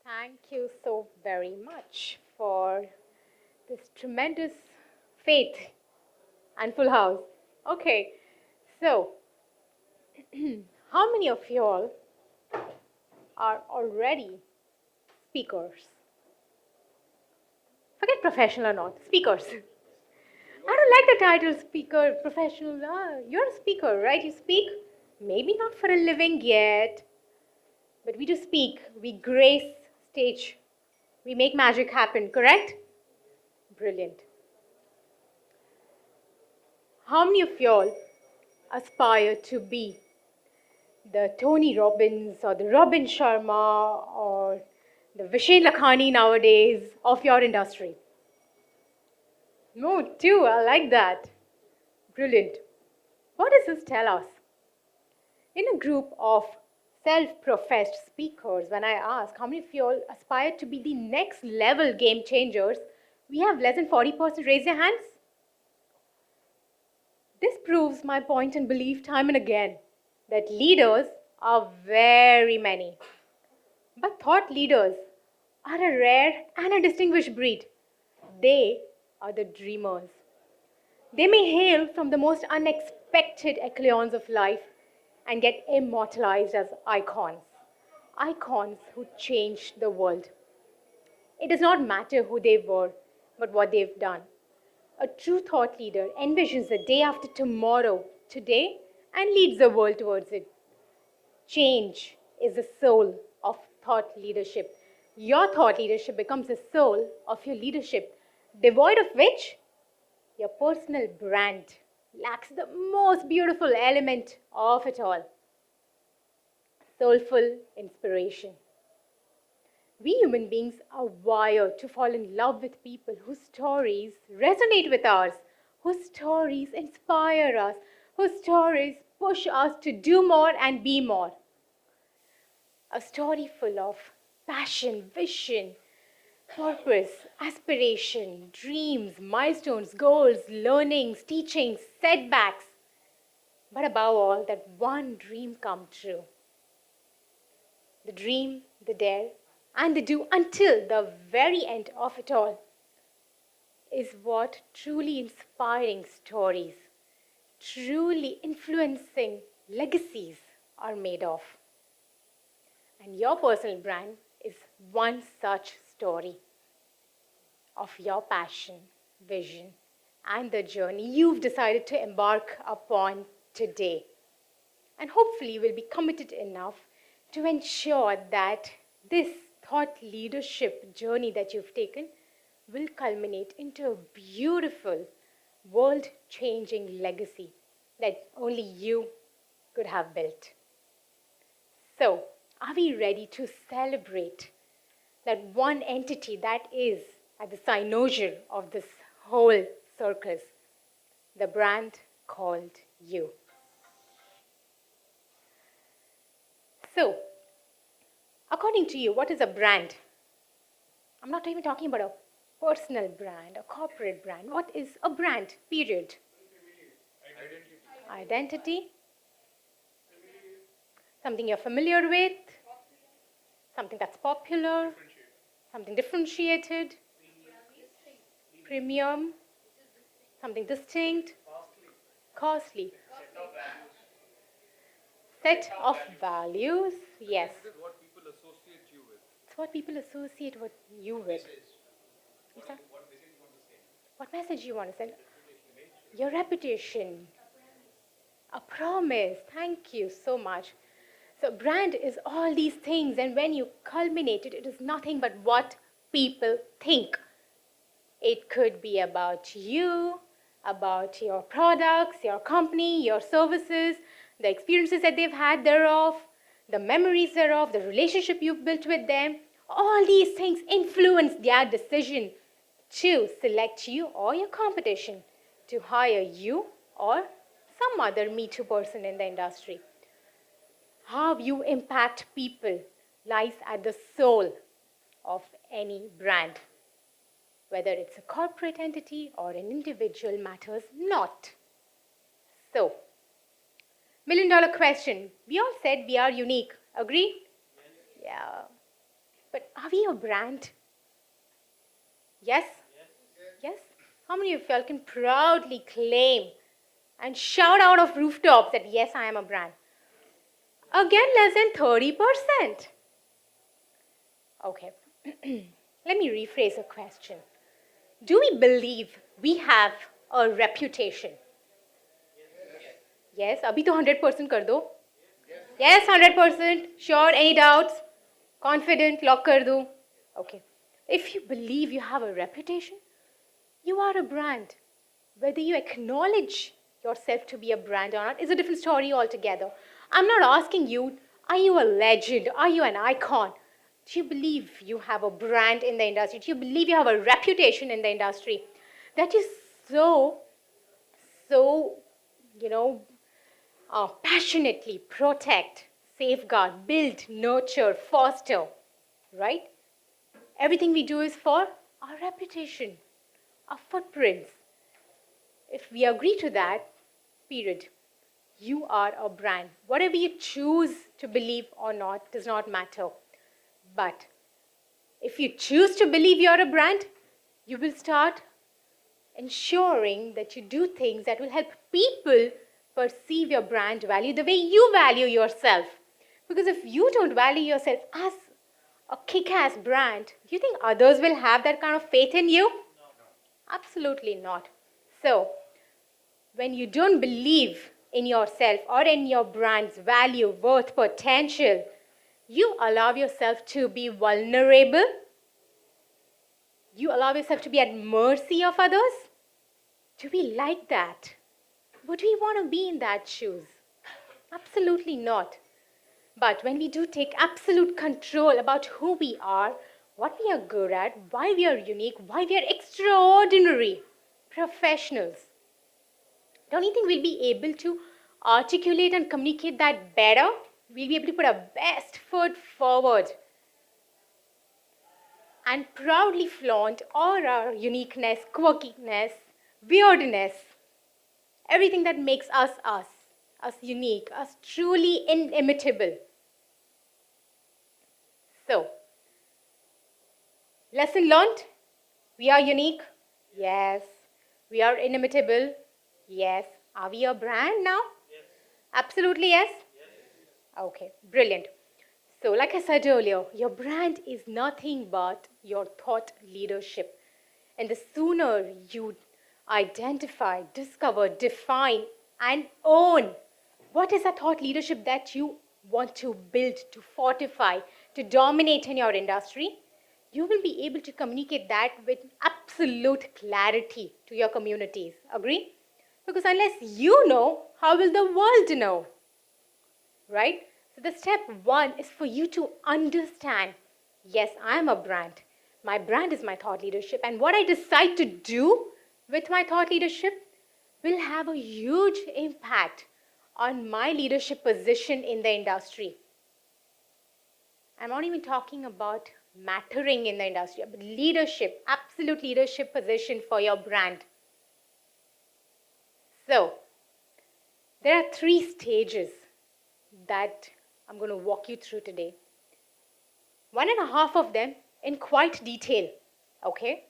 Thank you so very much for this tremendous faith and full house. Okay, so how many of you all are already speakers? Forget professional or not, speakers. I don't like the title speaker, professional. You're a speaker, right? You speak, maybe not for a living yet, but we do speak. We grace stage. We make magic happen, correct? Brilliant. How many of y'all aspire to be the Tony Robbins or the Robin Sharma or the Vishen Lakhani nowadays of your industry? No, too, I like that. Brilliant. What does this tell us? In a group of self-professed speakers, when I ask how many of you all aspire to be the next level game changers, we have less than 40% raise their hands. This proves my point and belief time and again that leaders are very many. But thought leaders are a rare and a distinguished breed. They are the dreamers. They may hail from the most unexpected echelons of life and get immortalized as icons. Icons who changed the world. It does not matter who they were, but what they've done. A true thought leader envisions the day after tomorrow, today, and leads the world towards it. Change is the soul of thought leadership. Your thought leadership becomes the soul of your leadership, devoid of which your personal brand lacks the most beautiful element of it all: soulful inspiration. We human beings are wired to fall in love with people whose stories resonate with ours, whose stories inspire us, whose stories push us to do more and be more. A story full of passion, vision, purpose, aspiration, dreams, milestones, goals, learnings, teachings, setbacks. But above all, that one dream come true. The dream, the dare, and the do until the very end of it all is what truly inspiring stories, truly influencing legacies are made of. And your personal brand is one such story of your passion, vision, and the journey you've decided to embark upon today. And hopefully you will be committed enough to ensure that this thought leadership journey that you've taken will culminate into a beautiful, world-changing legacy that only you could have built. So, are we ready to celebrate that one entity that is at the cynosure of this whole circus, the brand called you? So, according to you, what is a brand? I'm not even talking about a personal brand, a corporate brand. What is a brand, period? Identity. Something you're familiar with. Something that's popular. Something differentiated. Premium. Something distinct. Costly. Set of values. Yes. It's what people associate with you with. What message you want to send? Your reputation. A promise. Thank you so much. So brand is all these things, and when you culminate it, it is nothing but what people think. It could be about you, about your products, your company, your services, the experiences that they've had thereof, the memories thereof, the relationship you've built with them. All these things influence their decision to select you or your competition, to hire you or some other Me Too person in the industry. How you impact people lies at the soul of any brand. Whether it's a corporate entity or an individual matters not. So, $1 million question. We all said we are unique. Agree? Yeah. But are we a brand? Yes? Yes? How many of y'all can proudly claim and shout out of rooftops that yes, I am a brand? Again, less than 30%. Okay, let me rephrase the question. Do we believe we have a reputation? Yes, abhi to 100% kar do. Yes, 100%. Sure, any doubts? Confident, lock kar do. Okay. If you believe you have a reputation, you are a brand. Whether you acknowledge yourself to be a brand or not is a different story altogether. I'm not asking you, are you a legend? Are you an icon? Do you believe you have a brand in the industry? Do you believe you have a reputation in the industry that you so, you know, passionately protect, safeguard, build, nurture, foster, right? Everything we do is for our reputation, our footprints. If we agree to that, period, you are a brand. Whatever you choose to believe or not does not matter. But if you choose to believe you're a brand, you will start ensuring that you do things that will help people perceive your brand value the way you value yourself. Because if you don't value yourself as a kick-ass brand, do you think others will have that kind of faith in you? Absolutely not. So, when you don't believe in yourself or in your brand's value, worth, potential, you allow yourself to be vulnerable. You allow yourself to be at mercy of others. Do we like that? Would we want to be in that shoes? Absolutely not. But when we do take absolute control about who we are, what we are good at, why we are unique, why we are extraordinary professionals, don't you think we'll be able to articulate and communicate that better? We'll be able to put our best foot forward and proudly flaunt all our uniqueness, quirkiness, weirdness, everything that makes us unique, us truly inimitable. So, lesson learned, we are unique, yes. We are inimitable, yes. Are we a brand now? Yes. Absolutely yes? Yes. Okay, brilliant. So, like I said earlier, your brand is nothing but your thought leadership. And the sooner you identify, discover, define, and own what is that thought leadership that you want to build, to fortify, to dominate in your industry, you will be able to communicate that with absolute clarity to your communities. Agree? Because unless you know, how will the world know? Right? So the step one is for you to understand, yes, I am a brand. My brand is my thought leadership. And what I decide to do with my thought leadership will have a huge impact on my leadership position in the industry. I'm not even talking about mattering in the industry, but leadership, absolute leadership position for your brand. So, there are 3 stages that I'm going to walk you through today. 1.5 of them in quite detail, okay?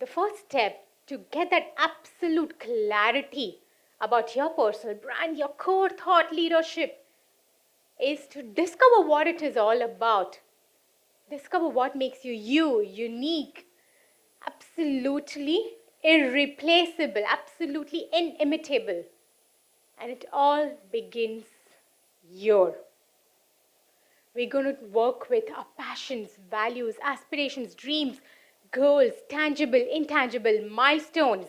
The first step to get that absolute clarity about your personal brand, your core thought leadership, is to discover what it is all about. Discover what makes you unique, absolutely irreplaceable, absolutely inimitable. And it all begins here. We're going to work with our passions, values, aspirations, dreams, goals, tangible, intangible, milestones.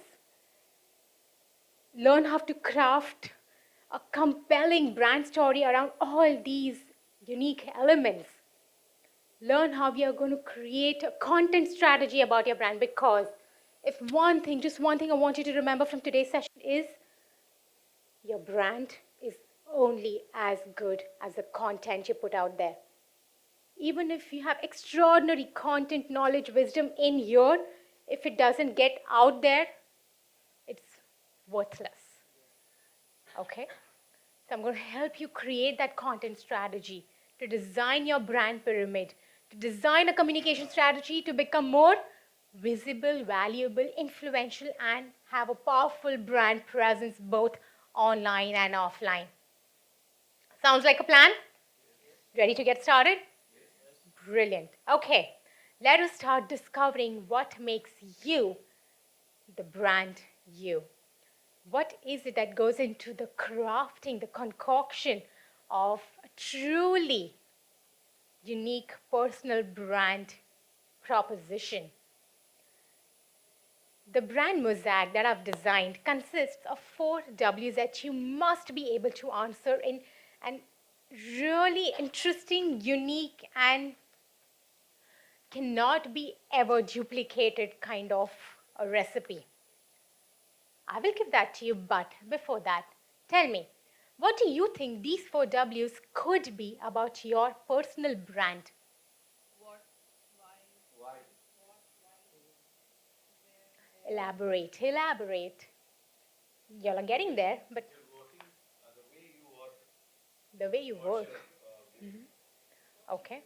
Learn how to craft a compelling brand story around all these unique elements. Learn how we are going to create a content strategy about your brand, because if just one thing I want you to remember from today's session is your brand is only as good as the content you put out there. Even if you have extraordinary content, knowledge, wisdom in here, if it doesn't get out there, it's worthless. Okay? So I'm going to help you create that content strategy, to design your brand pyramid, to design a communication strategy to become more visible, valuable, influential, and have a powerful brand presence both online and offline. Sounds like a plan? Ready to get started? Brilliant. Okay, let us start discovering what makes you the brand you. What is it that goes into the crafting, the concoction of a truly unique personal brand proposition? The brand mosaic that I've designed consists of 4 W's that you must be able to answer in an really interesting, unique, and cannot be ever duplicated kind of a recipe. I will give that to you, but before that, tell me, what do you think these 4 W's could be about your personal brand? What? Why? Elaborate, elaborate. Y'all are getting there, but You're working the way you work. the way you What's work. your vision? Okay.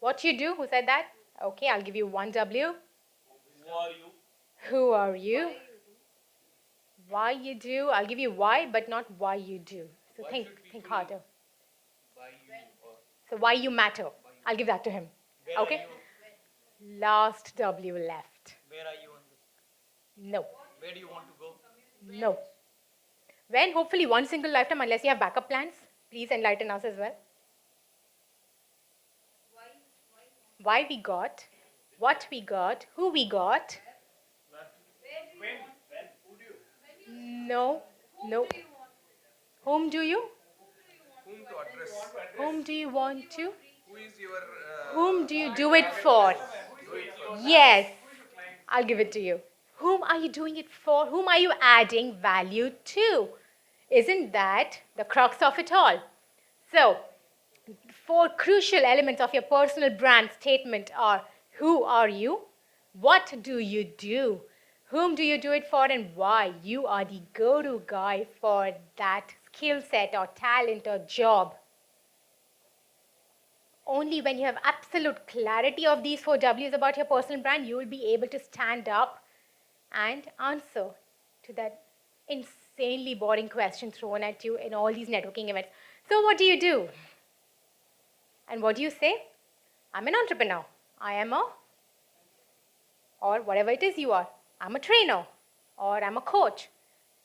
What you do? Who said that? Okay, I'll give you 1 W. Who are you? Who are you? Why you do? I'll give you why, but not why you do. So Why think should people harder. buy you or So why you matter? I'll give that to him. where Okay. are you? Last W left. Where are you on this? No. Where do you want to go? No. When? Hopefully one single lifetime, unless you have backup plans. Please enlighten us as well. Why we got, what we got, who we got. When? Who do you? No. No. Whom do you? Whom to address? Whom do you want to? Who is your Whom do you do it for? Yes. I'll give it to you. Whom are you doing it for? Whom are you adding value to? Isn't that the crux of it all? So, 4 crucial elements of your personal brand statement are: who are you? What do you do? Whom do you do it for, and why? You are the go-to guy for that skill set or talent or job. Only when you have absolute clarity of these 4 W's about your personal brand, you will be able to stand up and answer to that insanely boring question thrown at you in all these networking events. So what do you do? And what do you say? I'm an entrepreneur. I am a, or whatever it is you are. I'm a trainer, or I'm a coach.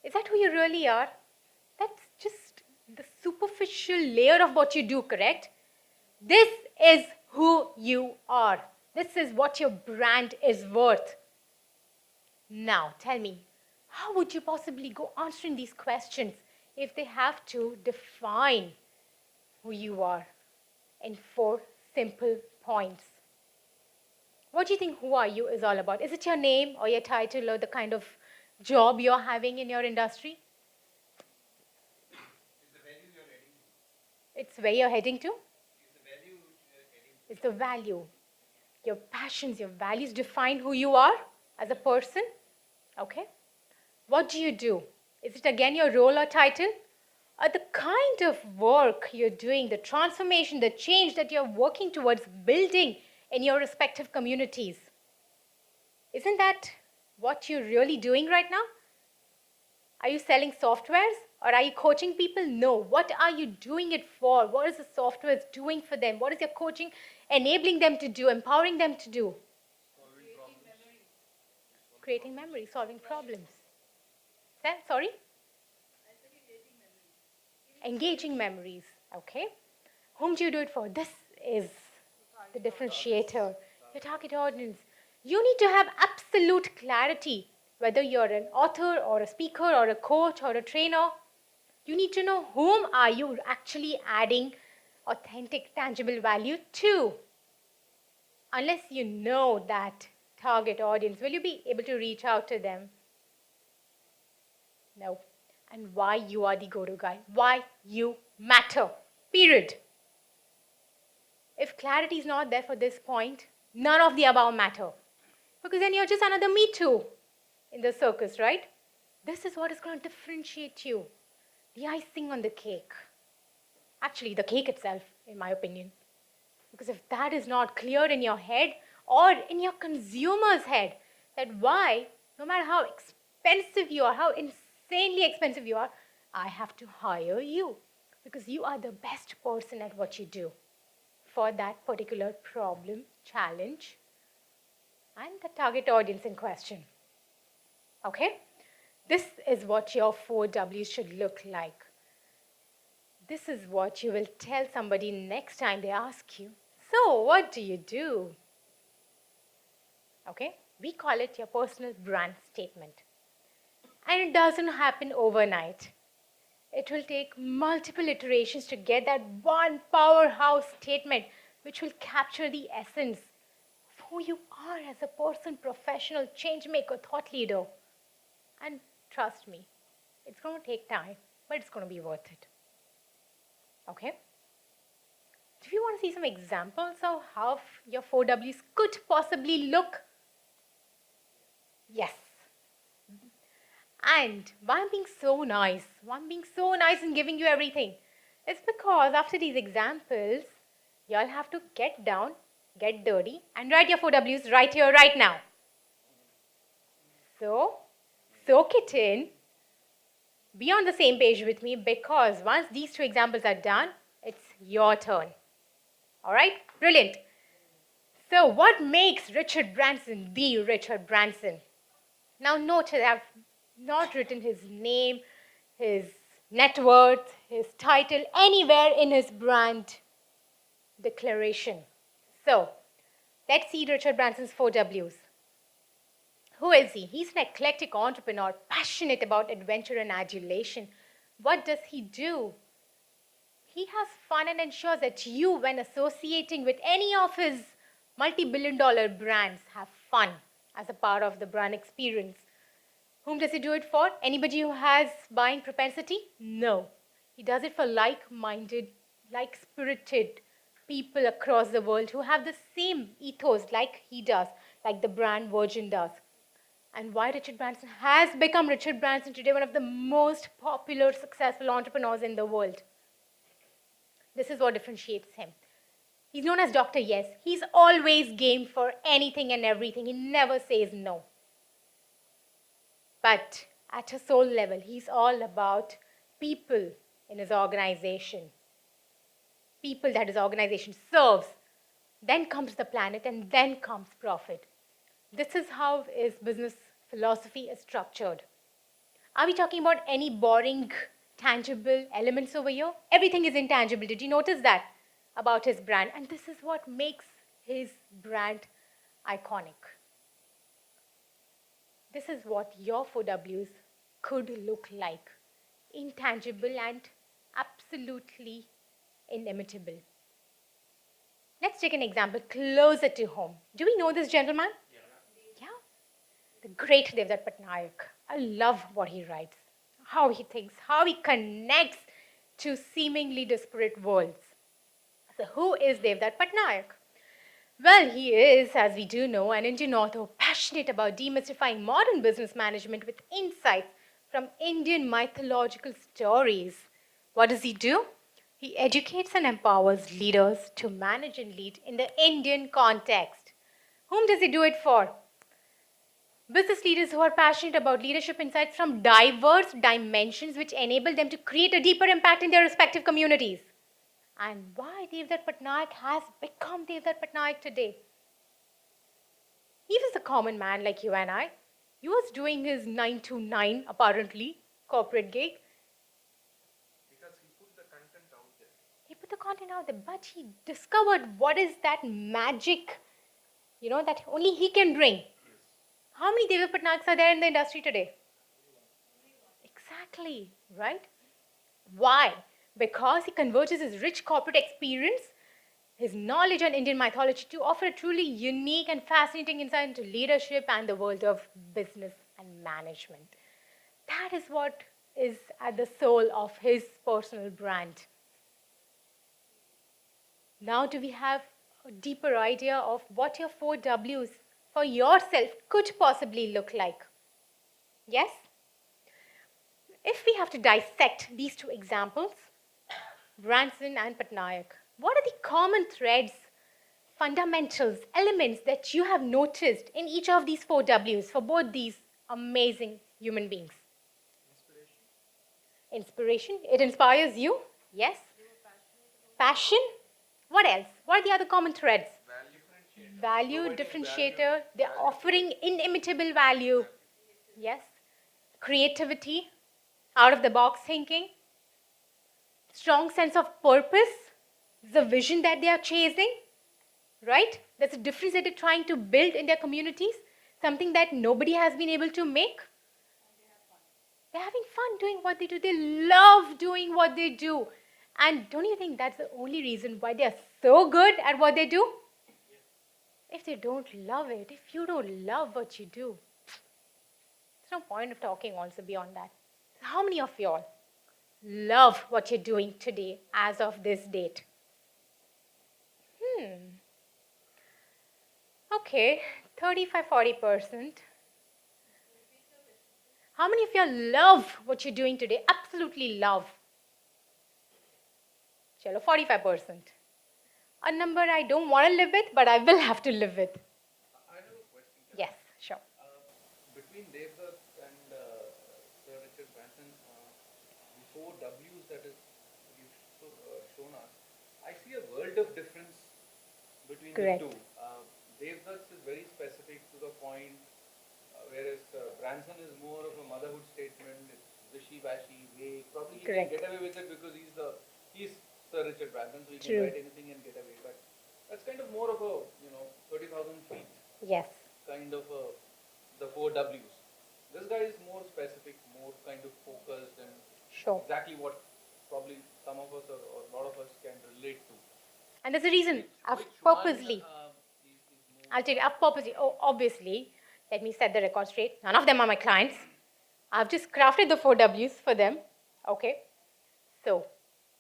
Is that who you really are? That's just the superficial layer of what you do, correct? This is who you are. This is what your brand is worth. Now, tell me, how would you possibly go answering these questions if they have to define who you are in 4 simple points? What do you think who are you is all about? Is it your name or your title or the kind of job you're having in your industry? It's the value you're adding. It's where you're heading to? It's the value which you're adding. It's the value. Your passions, your values define who you are as a person. Okay? What do you do? Is it again your role or title? Or the kind of work you're doing, the transformation, the change that you're working towards building in your respective communities? Isn't that what you're really doing right now? Are you selling softwares or are you coaching people? No. What are you doing it for? What is the software doing for them? What is your coaching enabling them to do, empowering them to do? Solving problems. Creating memories, solving problems. Sorry? Engaging memories. Okay. Whom do you do it for? This is the differentiator. Your target audience. You need to have absolute clarity, whether you're an author or a speaker or a coach or a trainer. You need to know whom are you actually adding authentic, tangible value to. Unless you know that target audience, will you be able to reach out to them? No. And why you are the go-to guy. Why you matter. Period. If clarity is not there for this point, none of the above matter. Because then you're just another me too in the circus, right? This is what is going to differentiate you. The icing on the cake. Actually, the cake itself, in my opinion. Because if that is not clear in your head or in your consumer's head, that why, no matter how expensive you are, how insanely expensive you are, I have to hire you because you are the best person at what you do for that particular problem, challenge, and the target audience in question. Okay? This is what your 4Ws should look like. This is what you will tell somebody next time they ask you, so what do you do? Okay? We call it your personal brand statement. And it doesn't happen overnight. It will take multiple iterations to get that one powerhouse statement which will capture the essence of who you are as a person, professional, change maker, thought leader. And trust me, it's going to take time, but it's going to be worth it. Okay? Do you want to see some examples of how your 4Ws could possibly look? Yes. And why I'm being so nice? Why I'm being so nice and giving you everything? It's because after these examples, y'all have to get down, get dirty, and write your 4Ws right here, right now. So, soak it in. Be on the same page with me because once these two examples are done, it's your turn. All right? Brilliant. So, what makes Richard Branson the Richard Branson? Now, note that I've not written his name, his net worth, his title anywhere in his brand declaration. So, let's see Richard Branson's 4Ws. Who is he? He's an eclectic entrepreneur, passionate about adventure and adulation. What does he do? He has fun and ensures that you, when associating with any of his multi-billion-dollar brands, have fun as a part of the brand experience. Whom does he do it for? Anybody who has buying propensity? No. He does it for like-minded, like-spirited people across the world who have the same ethos like he does, like the brand Virgin does. And why Richard Branson has become Richard Branson today, one of the most popular, successful entrepreneurs in the world. This is what differentiates him. He's known as Dr. Yes. He's always game for anything and everything. He never says no. But at a soul level, he's all about people in his organization. People that his organization serves. Then comes the planet and then comes profit. This is how his business philosophy is structured. Are we talking about any boring, tangible elements over here? Everything is intangible. Did you notice that about his brand? And this is what makes his brand iconic. This is what your 4Ws could look like. Intangible and absolutely inimitable. Let's take an example closer to home. Do we know this gentleman? Yeah. The great Devdutt Patnaik. I love what he writes, how he thinks, how he connects to seemingly disparate worlds. So who is Devdutt Patnaik? Well, he is, as we do know, an Indian author passionate about demystifying modern business management with insights from Indian mythological stories. What does he do? He educates and empowers leaders to manage and lead in the Indian context. Whom does he do it for? Business leaders who are passionate about leadership insights from diverse dimensions which enable them to create a deeper impact in their respective communities. And why Devdutt Patnaik has become Devdutt Patnaik today? He was a common man like you and I. He was doing his 9 to 9, apparently, corporate gig. Because he put the content out there. He put the content out there, but he discovered what is that magic, that only he can bring. How many Devdutt Patnaiks are there in the industry today? Exactly, right? Why? Because he converges his rich corporate experience, his knowledge on Indian mythology to offer a truly unique and fascinating insight into leadership and the world of business and management. That is what is at the soul of his personal brand. Now do we have a deeper idea of what your 4Ws for yourself could possibly look like? Yes? If we have to dissect these two examples, Branson and Patnaik, what are the common threads fundamentals, elements that you have noticed in each of these 4 Ws for both these amazing human beings? Inspiration. Inspiration, it inspires you, yes. Passion, what else? What are the other common threads? Value, differentiator, they're offering inimitable value, yes. Creativity, out of the box thinking, strong sense of purpose, the vision that they are chasing, right? That's a difference that they're trying to build in their communities, something that nobody has been able to make. They're having fun doing what they do. They love doing what they do. And don't you think that's the only reason why they are so good at what they do? If they don't love it, if you don't love what you do, there's no point of talking also beyond that. So how many of y'all love what you're doing today as of this date? Okay, 35-40%. How many of you love what you're doing today? Absolutely love. Chalo, 45%. A number I don't want to live with, but I will have to live with. I have a question. Yes, sure. Between Devdutt and Sir Richard Branson, the 4 Ws that is you've shown us, I see a world of difference between Correct. the two. Devdutt is very specific to the point, whereas Branson is more of a motherhood statement. It's wishy-washy, vague. Probably he Correct. can get away with it because he's Sir Richard Branson, so he True. can write anything and get away. But that's kind of more of a 30,000 feet Yes. kind of the 4 Ws. This guy is more specific, more kind of focused, and Sure. exactly what probably some of us or a lot of us can relate to. And there's a reason. I've Which purposely, one, is more I'll tell you, I've purposely, obviously, let me set the record straight. None of them are my clients. I've just crafted the 4 Ws for them. Okay. So,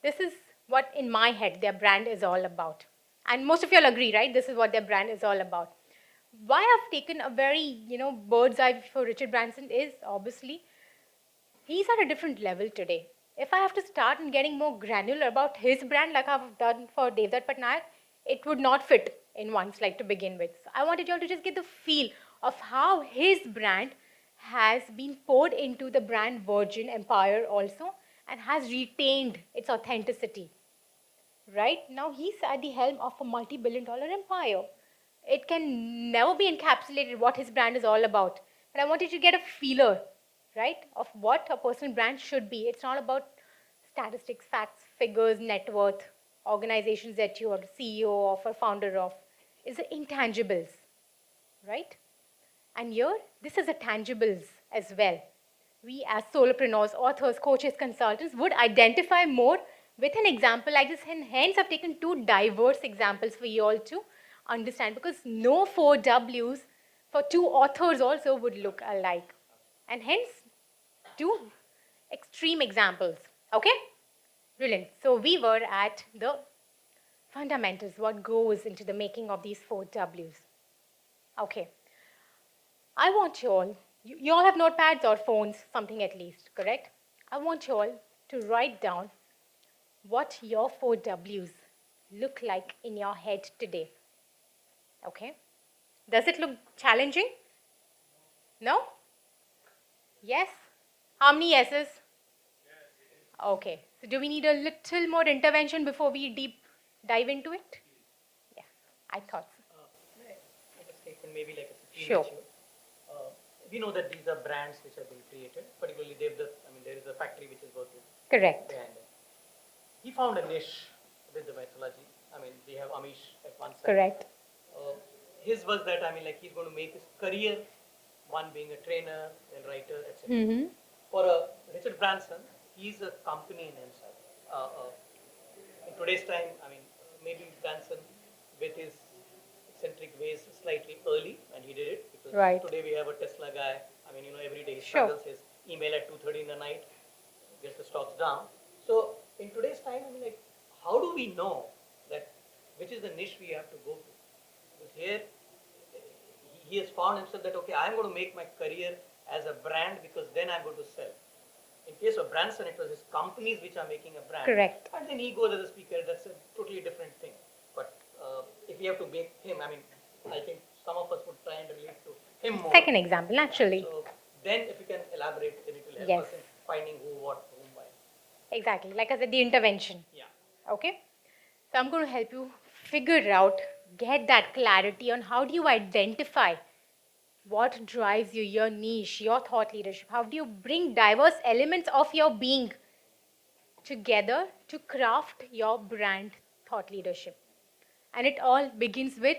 this is what in my head their brand is all about. And most of you all agree, right? This is what their brand is all about. Why I've taken a very, bird's eye view for Richard Branson is obviously he's at a different level today. If I have to start and getting more granular about his brand like I've done for Devdutt Patnaik, it would not fit in one slide to begin with. So I wanted you all to just get the feel of how his brand has been poured into the brand Virgin Empire also and has retained its authenticity. Right now, he's at the helm of a multi-billion-dollar empire. It can never be encapsulated what his brand is all about. But I wanted you to get a feeler, right, of what a personal brand should be. It's not about statistics, facts, figures, net worth, organizations that you are CEO of or founder of. It's the intangibles, right? And here, this is the tangibles as well. We as solopreneurs, authors, coaches, consultants would identify more with an example like this. And hence, I've taken 2 diverse examples for you all to understand because no 4 Ws for 2 authors also would look alike. And hence, 2 extreme examples. Okay? Brilliant. So we were at the fundamentals, what goes into the making of these 4 Ws. Okay. I want you all have notepads or phones, something at least, correct? I want you all to write down what your 4 Ws look like in your head today. Okay? Does it look challenging? No? Yes? How many yeses? Okay. So do we need a little more intervention before we deep dive into it? Yeah, I thought so. May I make a statement, maybe like a Sure. We know that these are brands which have been created, particularly there is a factory which is working Correct. behind it. He found a niche with the mythology. We have Amish at one side. Correct. His was that, he's going to make his career, one being a trainer, then writer, etc. Mm-hmm. For Richard Branson, he's a company in himself. In today's time, maybe Branson, with his eccentric ways, slightly early, and he did it because Right. today we have a Tesla guy. Every day he Sure. struggles his email at 2:30 in the night, gets the stocks down. So in today's time, how do we know that which is the niche we have to go to? Because here he has found himself that okay, I'm going to make my career as a brand because then I'm going to sell. In case of Branson, it was his companies which are making a brand. Correct. And then he goes as a speaker. That's a totally different thing. But if we have to make him, I mean, I think some of us would try and relate to him more. Second example, naturally. So then if you can elaborate, then it will help Yes. us in finding who, what, whom, why. Exactly. Like I said, the intervention. Yeah. Okay? So I'm going to help you figure out, get that clarity on how do you identify what drives you, your niche, your thought leadership. How do you bring diverse elements of your being together to craft your brand thought leadership. And it all begins with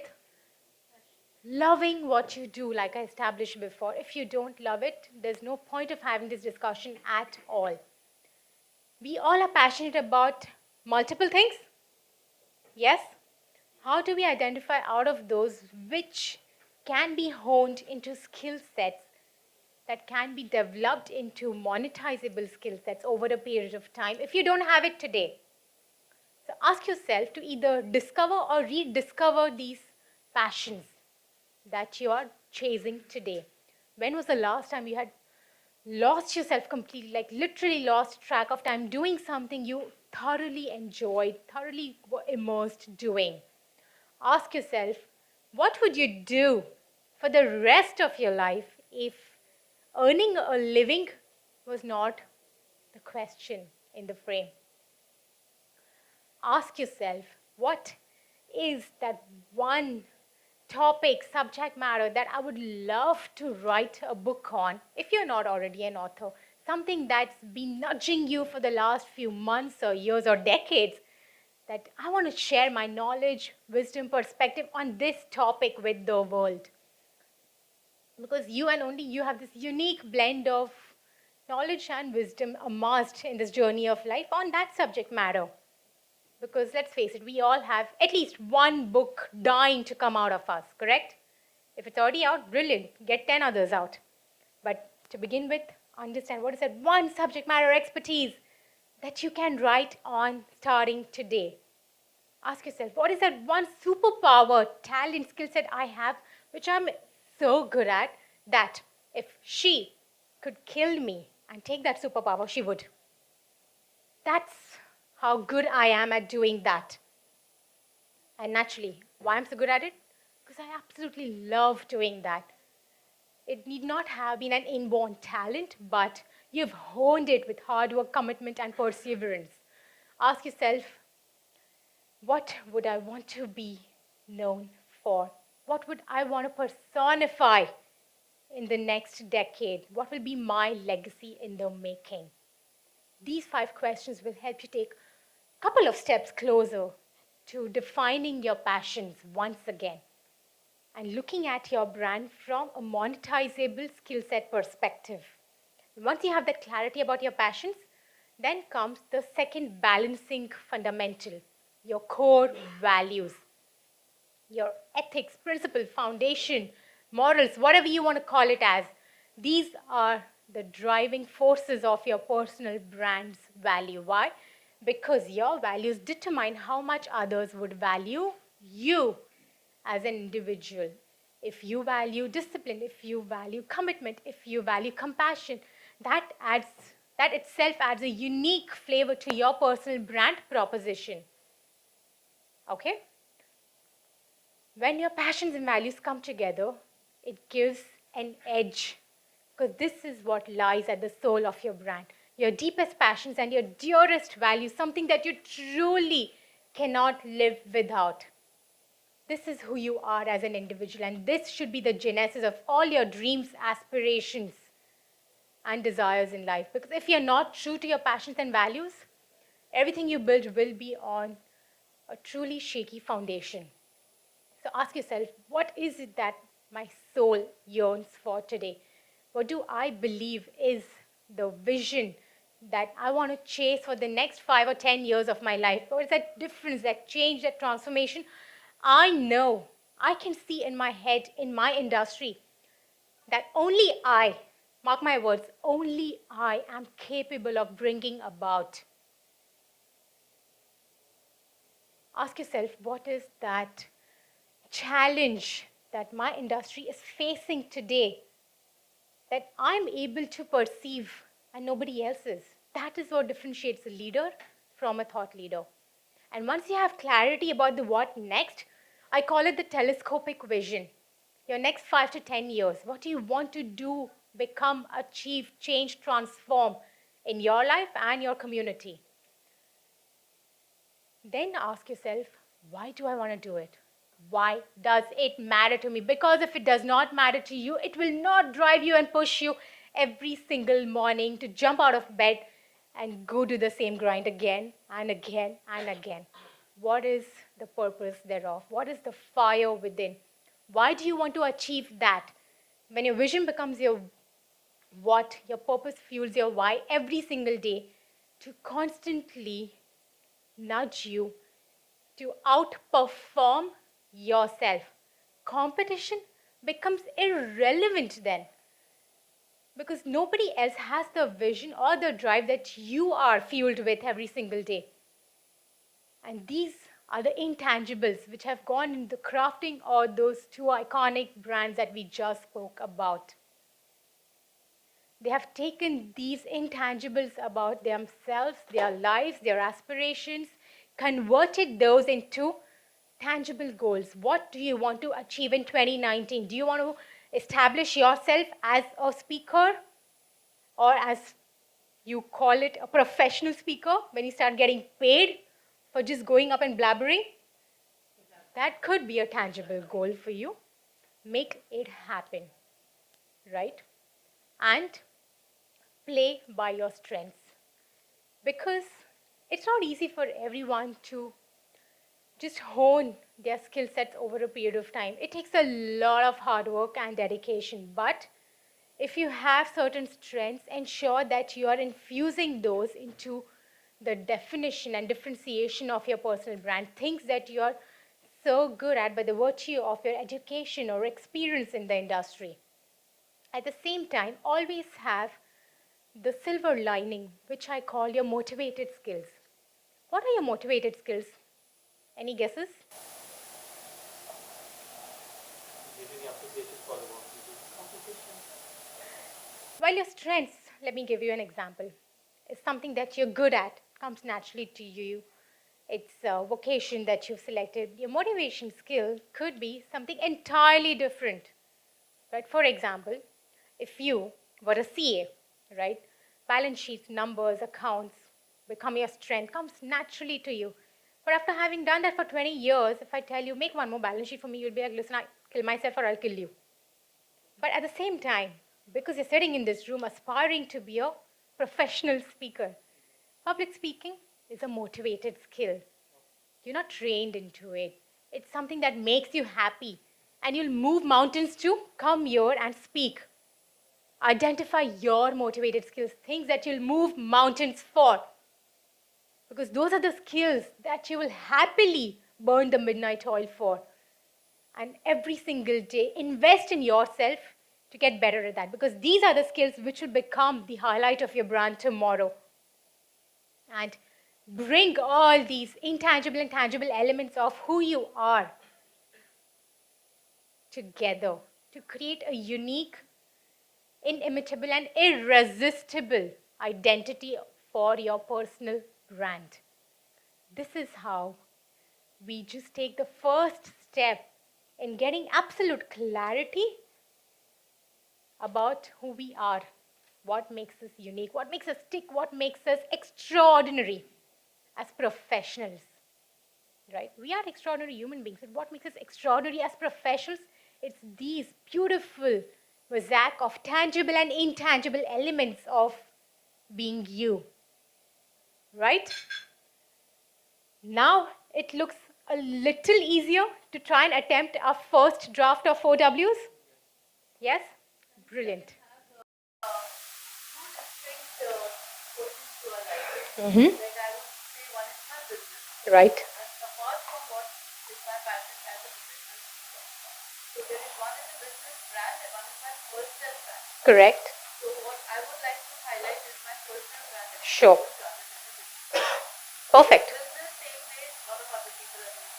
loving what you do, like I established before. If you don't love it, there's no point of having this discussion at all. We all are passionate about multiple things. Yes? How do we identify out of those which can be honed into skill sets that can be developed into monetizable skill sets over a period of time if you don't have it today? So ask yourself to either discover or rediscover these passions that you are chasing today. When was the last time you had lost yourself completely, like literally lost track of time doing something you thoroughly enjoyed, thoroughly were immersed doing? Ask yourself, what would you do for the rest of your life if earning a living was not the question in the frame? Ask yourself, what is that one topic, subject matter that I would love to write a book on if you're not already an author? Something that's been nudging you for the last few months or years or decades, that I want to share my knowledge, wisdom, perspective on this topic with the world. Because you and only you have this unique blend of knowledge and wisdom amassed in this journey of life on that subject matter. Because let's face it, we all have at least one book dying to come out of us, correct? If it's already out, brilliant, get 10 others out. But to begin with, understand what is that one subject matter expertise that you can write on starting today. Ask yourself, what is that one superpower, talent, skill set I have which I'm so good at that if she could kill me and take that superpower, she would. That's how good I am at doing that. And naturally, why I'm so good at it? Because I absolutely love doing that. It need not have been an inborn talent, but you've honed it with hard work, commitment, and perseverance. Ask yourself, what would I want to be known for? What would I want to personify in the next decade? What will be my legacy in the making? These 5 questions will help you take a couple of steps closer to defining your passions once again and looking at your brand from a monetizable skill set perspective. Once you have that clarity about your passions, then comes the second balancing fundamental, your core values, your ethics, principle, foundation, morals, whatever you want to call it as. These are the driving forces of your personal brand's value. Why? Because your values determine how much others would value you as an individual. If you value discipline, if you value commitment, if you value compassion, that itself adds a unique flavor to your personal brand proposition. Okay? When your passions and values come together, it gives an edge, because this is what lies at the soul of your brand. Your deepest passions and your dearest values, something that you truly cannot live without. This is who you are as an individual, and this should be the genesis of all your dreams, aspirations, and desires in life. Because if you're not true to your passions and values, everything you build will be on a truly shaky foundation. So ask yourself, what is it that my soul yearns for today? What do I believe is the vision that I want to chase for the next 5 or 10 years of my life? What is that difference, that change, that transformation? I know, I can see in my head, in my industry, that only I, mark my words, only I am capable of bringing about. Ask yourself, what is that challenge that my industry is facing today that I'm able to perceive and nobody else is? That is what differentiates a leader from a thought leader. And once you have clarity about the what next, I call it the telescopic vision. Your next 5 to 10 years, what do you want to do, become, achieve, change, transform in your life and your community? Then ask yourself, why do I want to do it? Why does it matter to me? Because if it does not matter to you, it will not drive you and push you every single morning to jump out of bed and go do the same grind again and again and again. What is the purpose thereof? What is the fire within? Why do you want to achieve that? When your vision becomes your what, your purpose fuels your why every single day to constantly nudge you to outperform yourself. Competition becomes irrelevant then because nobody else has the vision or the drive that you are fueled with every single day. And these are the intangibles which have gone in the crafting of those two iconic brands that we just spoke about. They have taken these intangibles about themselves, their lives, their aspirations, converted those into tangible goals. What do you want to achieve in 2019? Do you want to establish yourself as a speaker, or as you call it, a professional speaker, when you start getting paid for just going up and blabbering? That could be a tangible goal for you. Make it happen, right? And play by your strengths, because it's not easy for everyone to just hone their skill sets over a period of time. It takes a lot of hard work and dedication, but if you have certain strengths, ensure that you are infusing those into the definition and differentiation of your personal brand, things that you are so good at by the virtue of your education or experience in the industry. At the same time, always have the silver lining, which I call your motivated skills. What are your motivated skills? Any guesses? Giving appreciation for the work you do. While your strengths, let me give you an example, is something that you're good at, comes naturally to you. It's a vocation that you've selected. Your motivation skill could be something entirely different, right? For example, if you were a CA, right? Balance sheets, numbers, accounts become your strength, comes naturally to you. But after having done that for 20 years, if I tell you, make one more balance sheet for me, you'll be like, listen, I'll kill myself or I'll kill you. But at the same time, because you're sitting in this room aspiring to be a professional speaker, public speaking is a motivated skill. You're not trained into it. It's something that makes you happy. And you'll move mountains to come here and speak. Identify your motivated skills, things that you'll move mountains for. Because those are the skills that you will happily burn the midnight oil for. And every single day, invest in yourself to get better at that. Because these are the skills which will become the highlight of your brand tomorrow. And bring all these intangible and tangible elements of who you are together to create a unique, inimitable, and irresistible identity for your personal brand. This is how we just take the first step in getting absolute clarity about who we are, what makes us unique, what makes us tick, what makes us extraordinary as professionals, right? We are extraordinary human beings, and what makes us extraordinary as professionals? It's these beautiful mosaic of tangible and intangible elements of being you, right? Now it looks a little easier to try and attempt our first draft of 4 Ws. Yes? Brilliant. Mm-hmm. Right. Correct. So what I would like to highlight is my personal brand. Sure. Perfect. Business same way, a lot of other people are doing.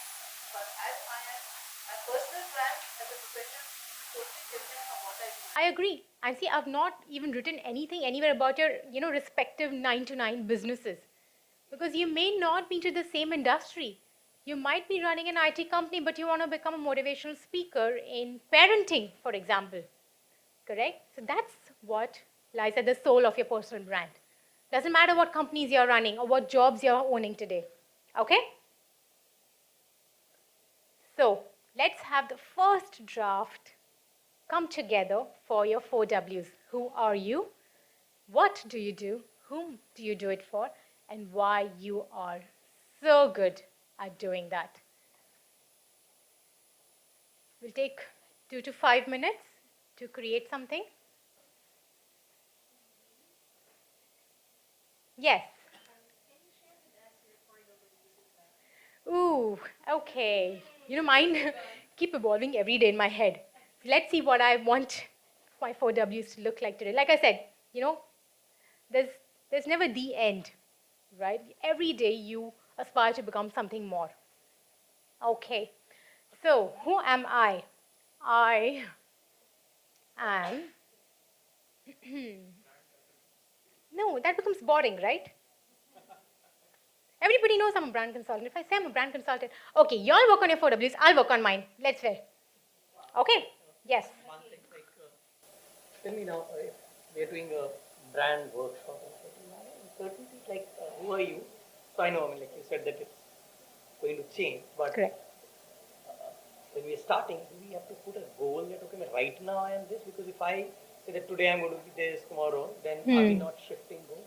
But as I am, my personal brand as a professional is totally different from what I do. I agree. And see, I've not even written anything anywhere about your, respective 9 to 9 businesses. Because you may not be into the same industry. You might be running an IT company, but you want to become a motivational speaker in parenting, for example. Correct? So that's what lies at the soul of your personal brand. Doesn't matter what companies you're running or what jobs you're owning today. Okay? So let's have the first draft come together for your 4 Ws. Who are you? What do you do? Whom do you do it for? And why you are so good at doing that. We'll take 2 to 5 minutes to create something. Yes. Ooh, okay. You know, mine keep evolving every day in my head. So let's see what I want my 4 Ws to look like today. Like I said, you know, there's never the end, right? Every day you aspire to become something more. Okay. So, who am I? I am. No, that becomes boring, right? Everybody knows I'm a brand consultant. If I say I'm a brand consultant, okay, y'all work on your 4 Ws, I'll work on mine. Let's fair. Okay? Yes. One thing, like, tell me now, if we are doing a brand workshop or certain things like, who are you? So I know, I mean, like you said that it's going to change, but Correct. when we are starting, do we have to put a goal that, okay, right now I am this? Because if I say that today I'm going to be this, tomorrow, then are we not shifting goals?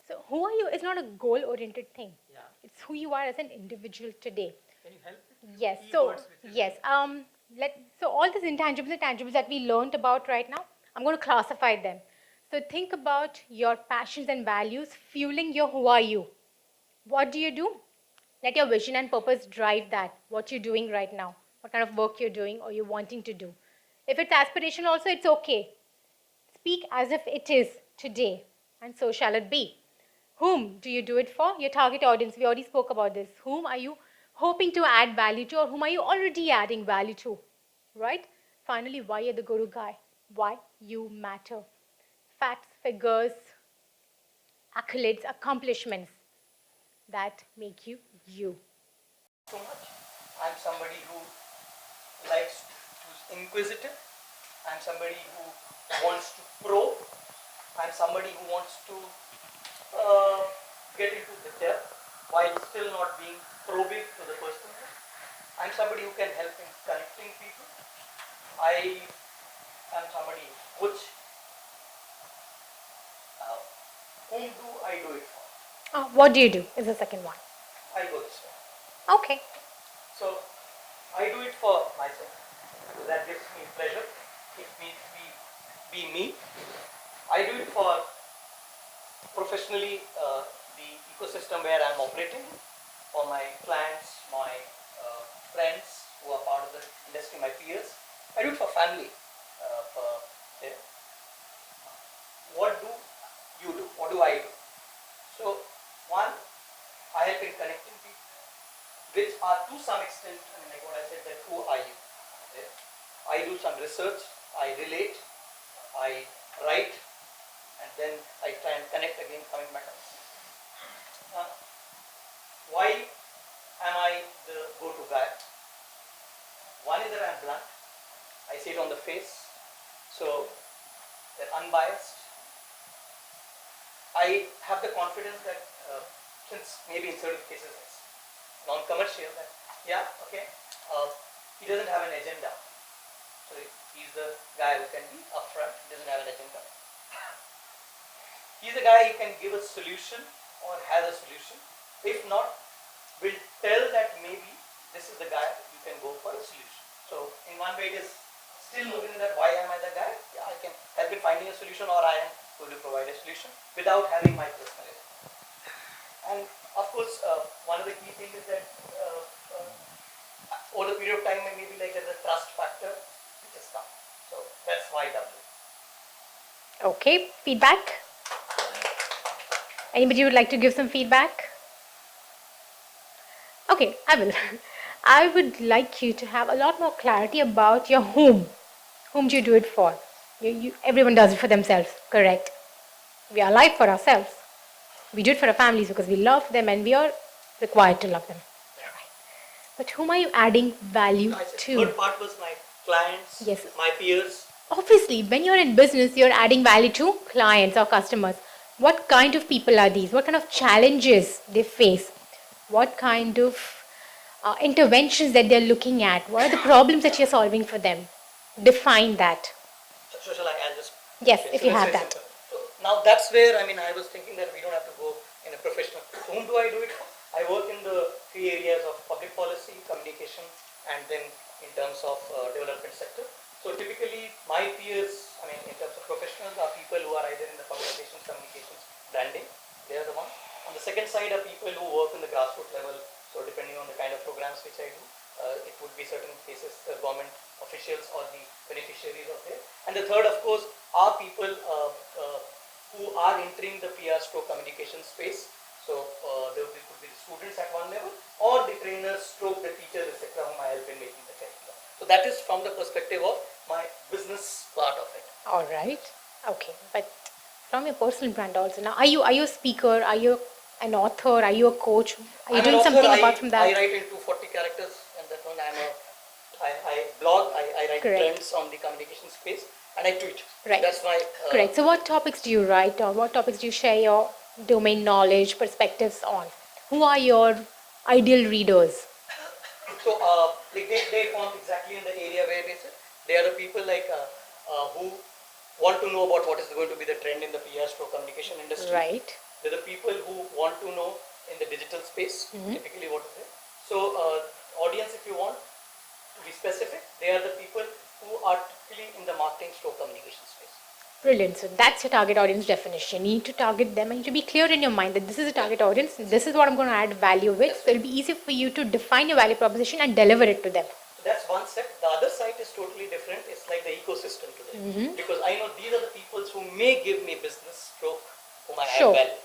So, who are you is not a goal oriented thing. Yeah. It's who you are as an individual today. Can you help? Yes. So, yes. So all these intangibles and tangibles that we learned about right now, I'm going to classify them. So think about your passions and values fueling your who are you. What do you do? Let your vision and purpose drive that. What you're doing right now, what kind of work you're doing or you're wanting to do. If it's aspirational, also it's okay. Speak as if it is today, and so shall it be. Whom do you do it for? Your target audience. We already spoke about this. Whom are you hoping to add value to, or whom are you already adding value to? Right? Finally, why you're the guru guy? Why you matter? Facts, figures, accolades, accomplishments that make you you. So much. I'm somebody who likes, who's inquisitive. I'm somebody who wants to probe. I'm somebody who wants to get into the depth while still not being probing to the personal. I'm somebody who can help in connecting people. I am somebody which, whom do I do it for? What do you do is the second one. I go this way. Okay. So I do it for myself. That gives me pleasure. It means be me. I do it for professionally the ecosystem where I'm operating, for my clients, my friends who are part of the industry, my peers. I do it for family. What do you do? What do I do? So one, I help in connecting people, which are to some extent, I mean, like what I said, that who are you? Okay. I do some research, I relate, I write, and then I try and connect again, coming back. Why am I the go-to guy? One is that I'm blunt. I say it on the face, so they're unbiased. I have the confidence that since maybe in certain cases it's non-commercial, that yeah, okay, he doesn't have an agenda. So he's the guy who can be upfront, he doesn't have an agenda. He's the guy who can give a solution or has a solution. If not, we'll tell that maybe this is the guy you can go for a solution. So in one way it is still moving in that why am I the guy? Yeah, I can help in finding a solution, or I am going to provide a solution without having my personality. And of course, one of the key things is that over the period of time, maybe like there's a trust factor which has come. So that's why W. Okay, feedback? Anybody would like to give some feedback? Okay, I will. I would like you to have a lot more clarity about your whom. Whom do you do it for? Everyone does it for themselves, correct? We are alive for ourselves. We do it for our families because we love them and we are required to love them. But whom are you adding value No, I said to? third part was my clients, Yes. my peers. Obviously, when you're in business, you're adding value to clients or customers. What kind of people are these? What kind of challenges they face? What kind of interventions that they're looking at? What are the problems that you're solving for them? Define that. So shall I? I'll just. Yes, Okay, if so you that's have very that. simple. So now that's where I was thinking that we don't have to go in a professional. So whom do I do it for? I work in the three areas of public policy, communication, and then in terms of development sector. So typically, my peers, in terms of professionals, are people who are either in the publications, communications, branding. They are the ones. On the second side are people who work in the grassroots level. So depending on the kind of programs which I do, it would be certain cases government officials or the beneficiaries of it. And the third, of course, are people who are entering the PR stroke communication space. So there could be the students at one level or the trainers, stroke the teachers, etc., whom I help in making the curriculum. So that is from the perspective of my business part of it. All right. Okay. But from your personal brand also. Now, are you a speaker? Are you an author? Are you a coach? Are you I'm an doing author. something apart from I that? write in 240 characters, and that one I blog. I write Correct. trends on the communication space, and I tweet. Right. That's my Correct. So, what topics do you write, or what topics do you share your domain knowledge, perspectives on? Who are your ideal readers? So they fall exactly in the area where they sit. They are the people who want to know about what is going to be the trend in the PR stroke communication industry. Right. They're the people who want to know in the digital space, typically what is it. So audience, if you want to be specific, they are the people who are typically in the marketing stroke communication space. Brilliant. So that's your target audience definition. You need to target them and you need to be clear in your mind that this is a target audience, this is what I'm going to add value with. So it'll be easier for you to define your value proposition and deliver it to them. So that's one set. The other side is totally different. It's like the ecosystem today. Because I know these are the people who may give me business stroke, whom I Sure. add value.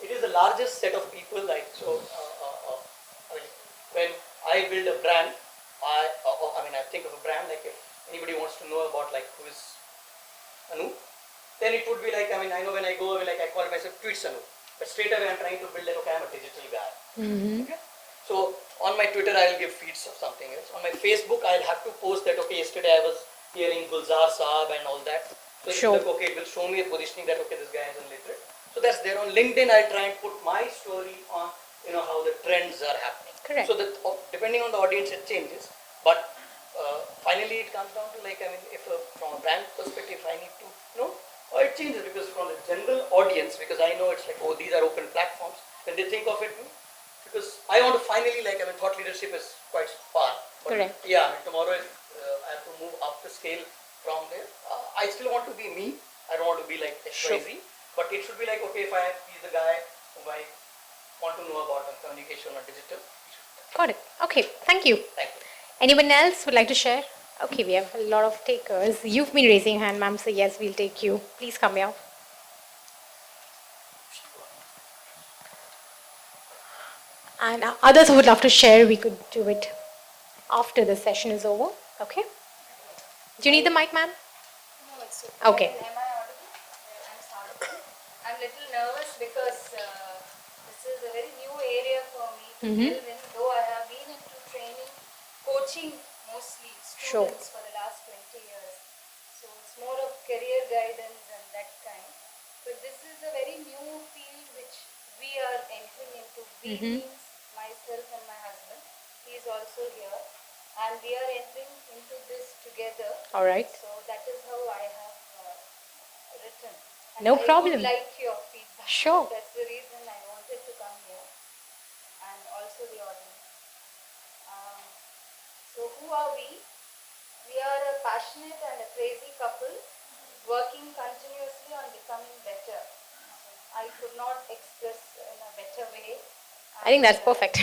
It is the largest set of people when I build a brand, I think of a brand like if anybody wants to know about who is Anu, then it would be I know when I go, I call myself Tweets Anu. But straight away I'm trying to build I'm a digital guy. Okay? So on my Twitter I'll give feeds of something else. On my Facebook I'll have to post that, okay, yesterday I was hearing Gulzar Saab and all that. So Sure. it's okay, it will show me a positioning that, okay, this guy is illiterate. So that's there. On LinkedIn I'll try and put my story on, how the trends are happening. Correct. So that depending on the audience it changes. But finally it comes down to if from a brand perspective I need to know, it changes because from the general audience, because I know it's these are open platforms, when they think of it, because I want to finally thought leadership is quite far. But Correct. Yeah, tomorrow if I have to move up the scale from there, I still want to be me. I don't want to be XYZ, Sure. but it should be okay, if he's the guy who I want to know about communication or digital. Got it. Okay. Thank you. Thank you. Anyone else would like to share? Okay, we have a lot of takers. You've been raising your hand, ma'am, so yes, we'll take you. Please come here. And others who would love to share, we could do it after the session is over. Okay? Do you need the mic, ma'am? No, it's Okay. Am I audible? I'm audible. I'm a little nervous because this is a very new area for me to delve in, though I have been into training, coaching mostly Sure. students for the last 20 years. So it's more of career guidance and that kind. But this is a very new field which we are entering into. We means myself and my husband. He is also here. And we are entering into this together. All right. So that is how I have written. And No I problem. would like your feedback. Sure. That's the reason I wanted to come here. And also the audience. So who are we? We are a passionate and a crazy couple working continuously on becoming better. I could not express in a better way. I think that's And, perfect.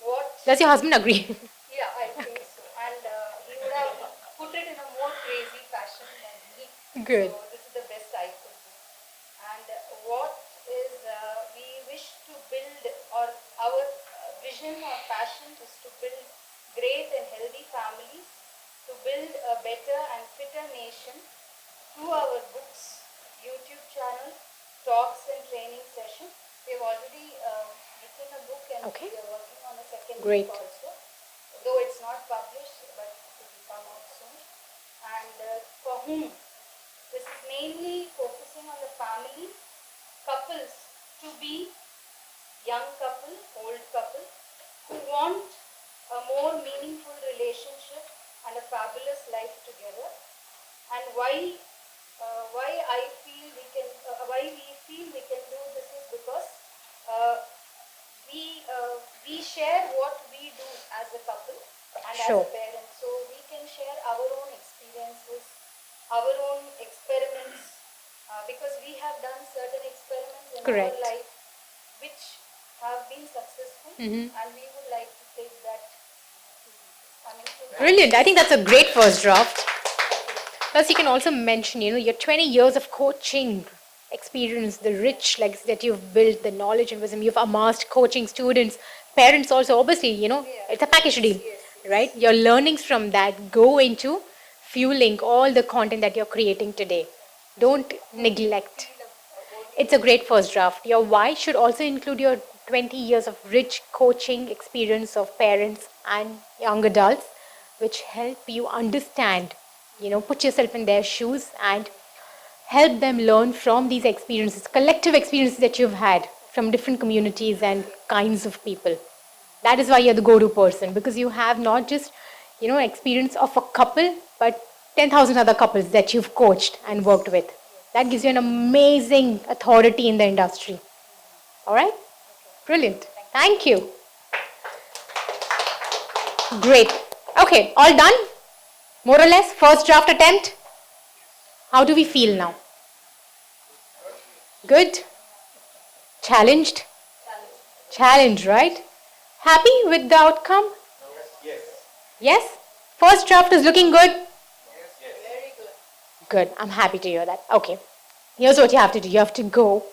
What Does your husband agree? yeah, I think so. And he would have put it in a more crazy fashion than me. Good. So this is the best I could do. And what is we wish to build, or our vision or passion is to build great and healthy families, to build a better and fitter nation through our books, YouTube channel, talks and training session. We have already written a book and Okay. we are working on a second Great. book also. though it's not published, but it will come out soon. And for whom? This is mainly focusing on the family, couples to be young couple, old couple, who want a more meaningful relationship and a fabulous life together. And why I feel we can, why we feel we can do this is because uh, we share what we do as a couple and as Sure. a parent. So we can share our own experiences, our own experiments, because we have done certain experiments in Correct. our life which have been successful, and we would like to take that. Brilliant. I think that's a great first draft. Plus, you can also mention, your 20 years of coaching experience, the rich legacy that you've built, the knowledge and wisdom you've amassed, coaching students, parents also, obviously, it's a package deal, right? Your learnings from that go into fueling all the content that you're creating today. Don't neglect. It's a great first draft. Your why should also include your 20 years of rich coaching experience of parents and young adults, which help you understand, put yourself in their shoes and help them learn from these experiences, collective experiences that you've had from different communities and kinds of people. That is why you're the go-to person, because you have not just, experience of a couple, but 10,000 other couples that you've coached and worked with. That gives you an amazing authority in the industry. All right? Brilliant. Thank you. Great. Okay, all done? More or less, first draft attempt. How do we feel now? Good? Challenged? Challenged, right? Happy with the outcome? Yes? First draft is looking good? Very good. Good. I'm happy to hear that. Okay. Here's what you have to do. You have to go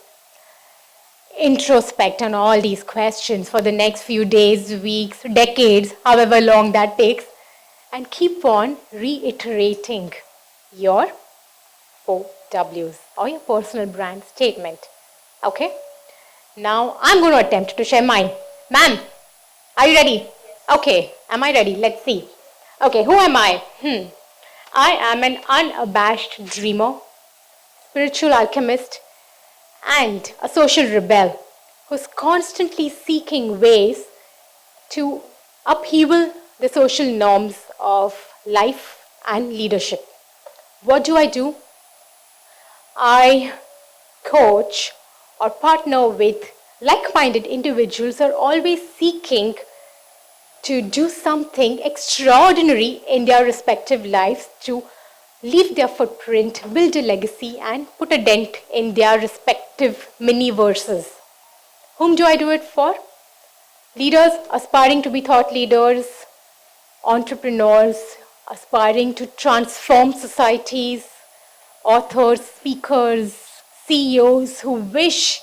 introspect on all these questions for the next few days, weeks, decades, however long that takes, and keep on reiterating your 4Ws or your personal brand statement. Okay? Now I'm going to attempt to share mine. Ma'am, are you ready? Okay. Am I ready? Let's see. Okay, who am I? I am an unabashed dreamer, spiritual alchemist, and a social rebel who's constantly seeking ways to upheaval the social norms of life and leadership. What do? I coach or partner with like-minded individuals who are always seeking to do something extraordinary in their respective lives to leave their footprint, build a legacy, and put a dent in their respective mini-verses. Whom do I do it for? Leaders aspiring to be thought leaders, entrepreneurs aspiring to transform societies, authors, speakers, CEOs who wish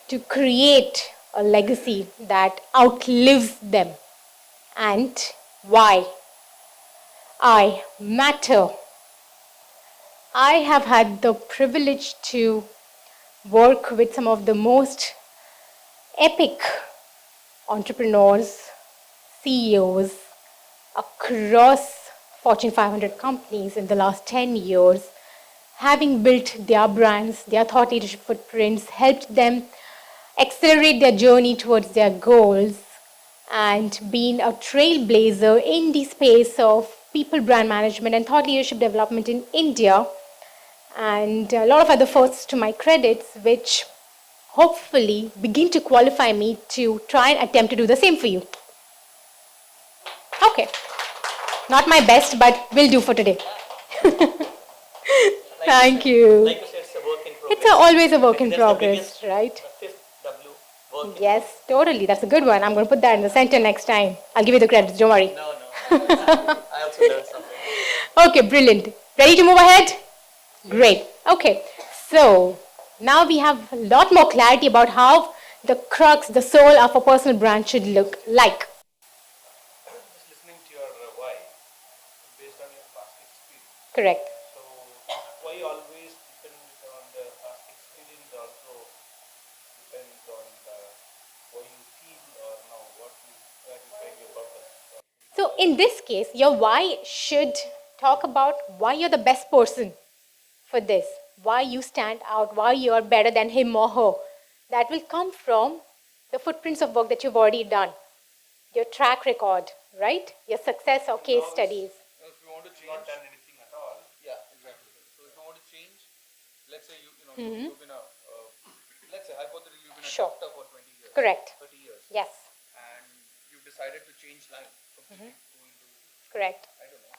to create a legacy that outlives them. And why? I matter. I have had the privilege to work with some of the most epic entrepreneurs, CEOs across Fortune 500 companies in the last 10 years, having built their brands, their thought leadership footprints, helped them accelerate their journey towards their goals, and been a trailblazer in the space of people brand management and thought leadership development in India, and a lot of other firsts to my credits, which hopefully begin to qualify me to try and attempt to do the same for you. Okay. Not my best, but will do for today. Thank you. Like you said, it's a work in progress. It's always a work in Maybe that's the progress, biggest, right? the fifth W, work in Yes, totally. That's a good one. I'm going to put that in the center next time. I'll give you the credits. Don't worry. No. I also learned something. Okay, brilliant. Ready to move ahead? Great. Okay, so now we have a lot more clarity about how the crux, the soul of a personal brand should look like. Just listening to your why, based on your past experience. Correct. So, why always depends on the past experience, also depends on the why you feel or now what you where you find your purpose. So in this case, your why should talk about why you're the best person for this, why you stand out, why you are better than him or her. That will come from the footprints of work that you've already done, your track record, right? Your success or case studies. If you want to change, Not done anything at all. yeah, exactly. So if you want to change, let's say Mm-hmm. you've been let's say hypothetically you've been a Sure. doctor for 20 years, Correct. 30 years, Yes, and you've decided to change line completely, go into, correct. I don't know,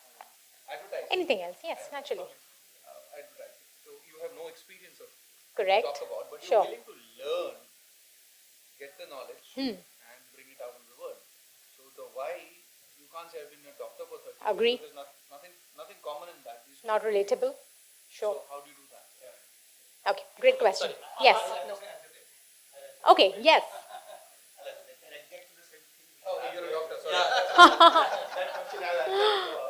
advertising. Anything else? Yes, naturally. Advertising. So you have no experience of Correct. talk about, but Sure. you're willing to learn, get the knowledge, and bring it out in the world. So the why, you can't say I've been a doctor for 30 Agree. years. There's nothing common in that. These Not relatable? Sure. So how do you do that? Okay, great question. Yes. Okay, yes. Oh, you're a doctor, sorry. That question I will answer.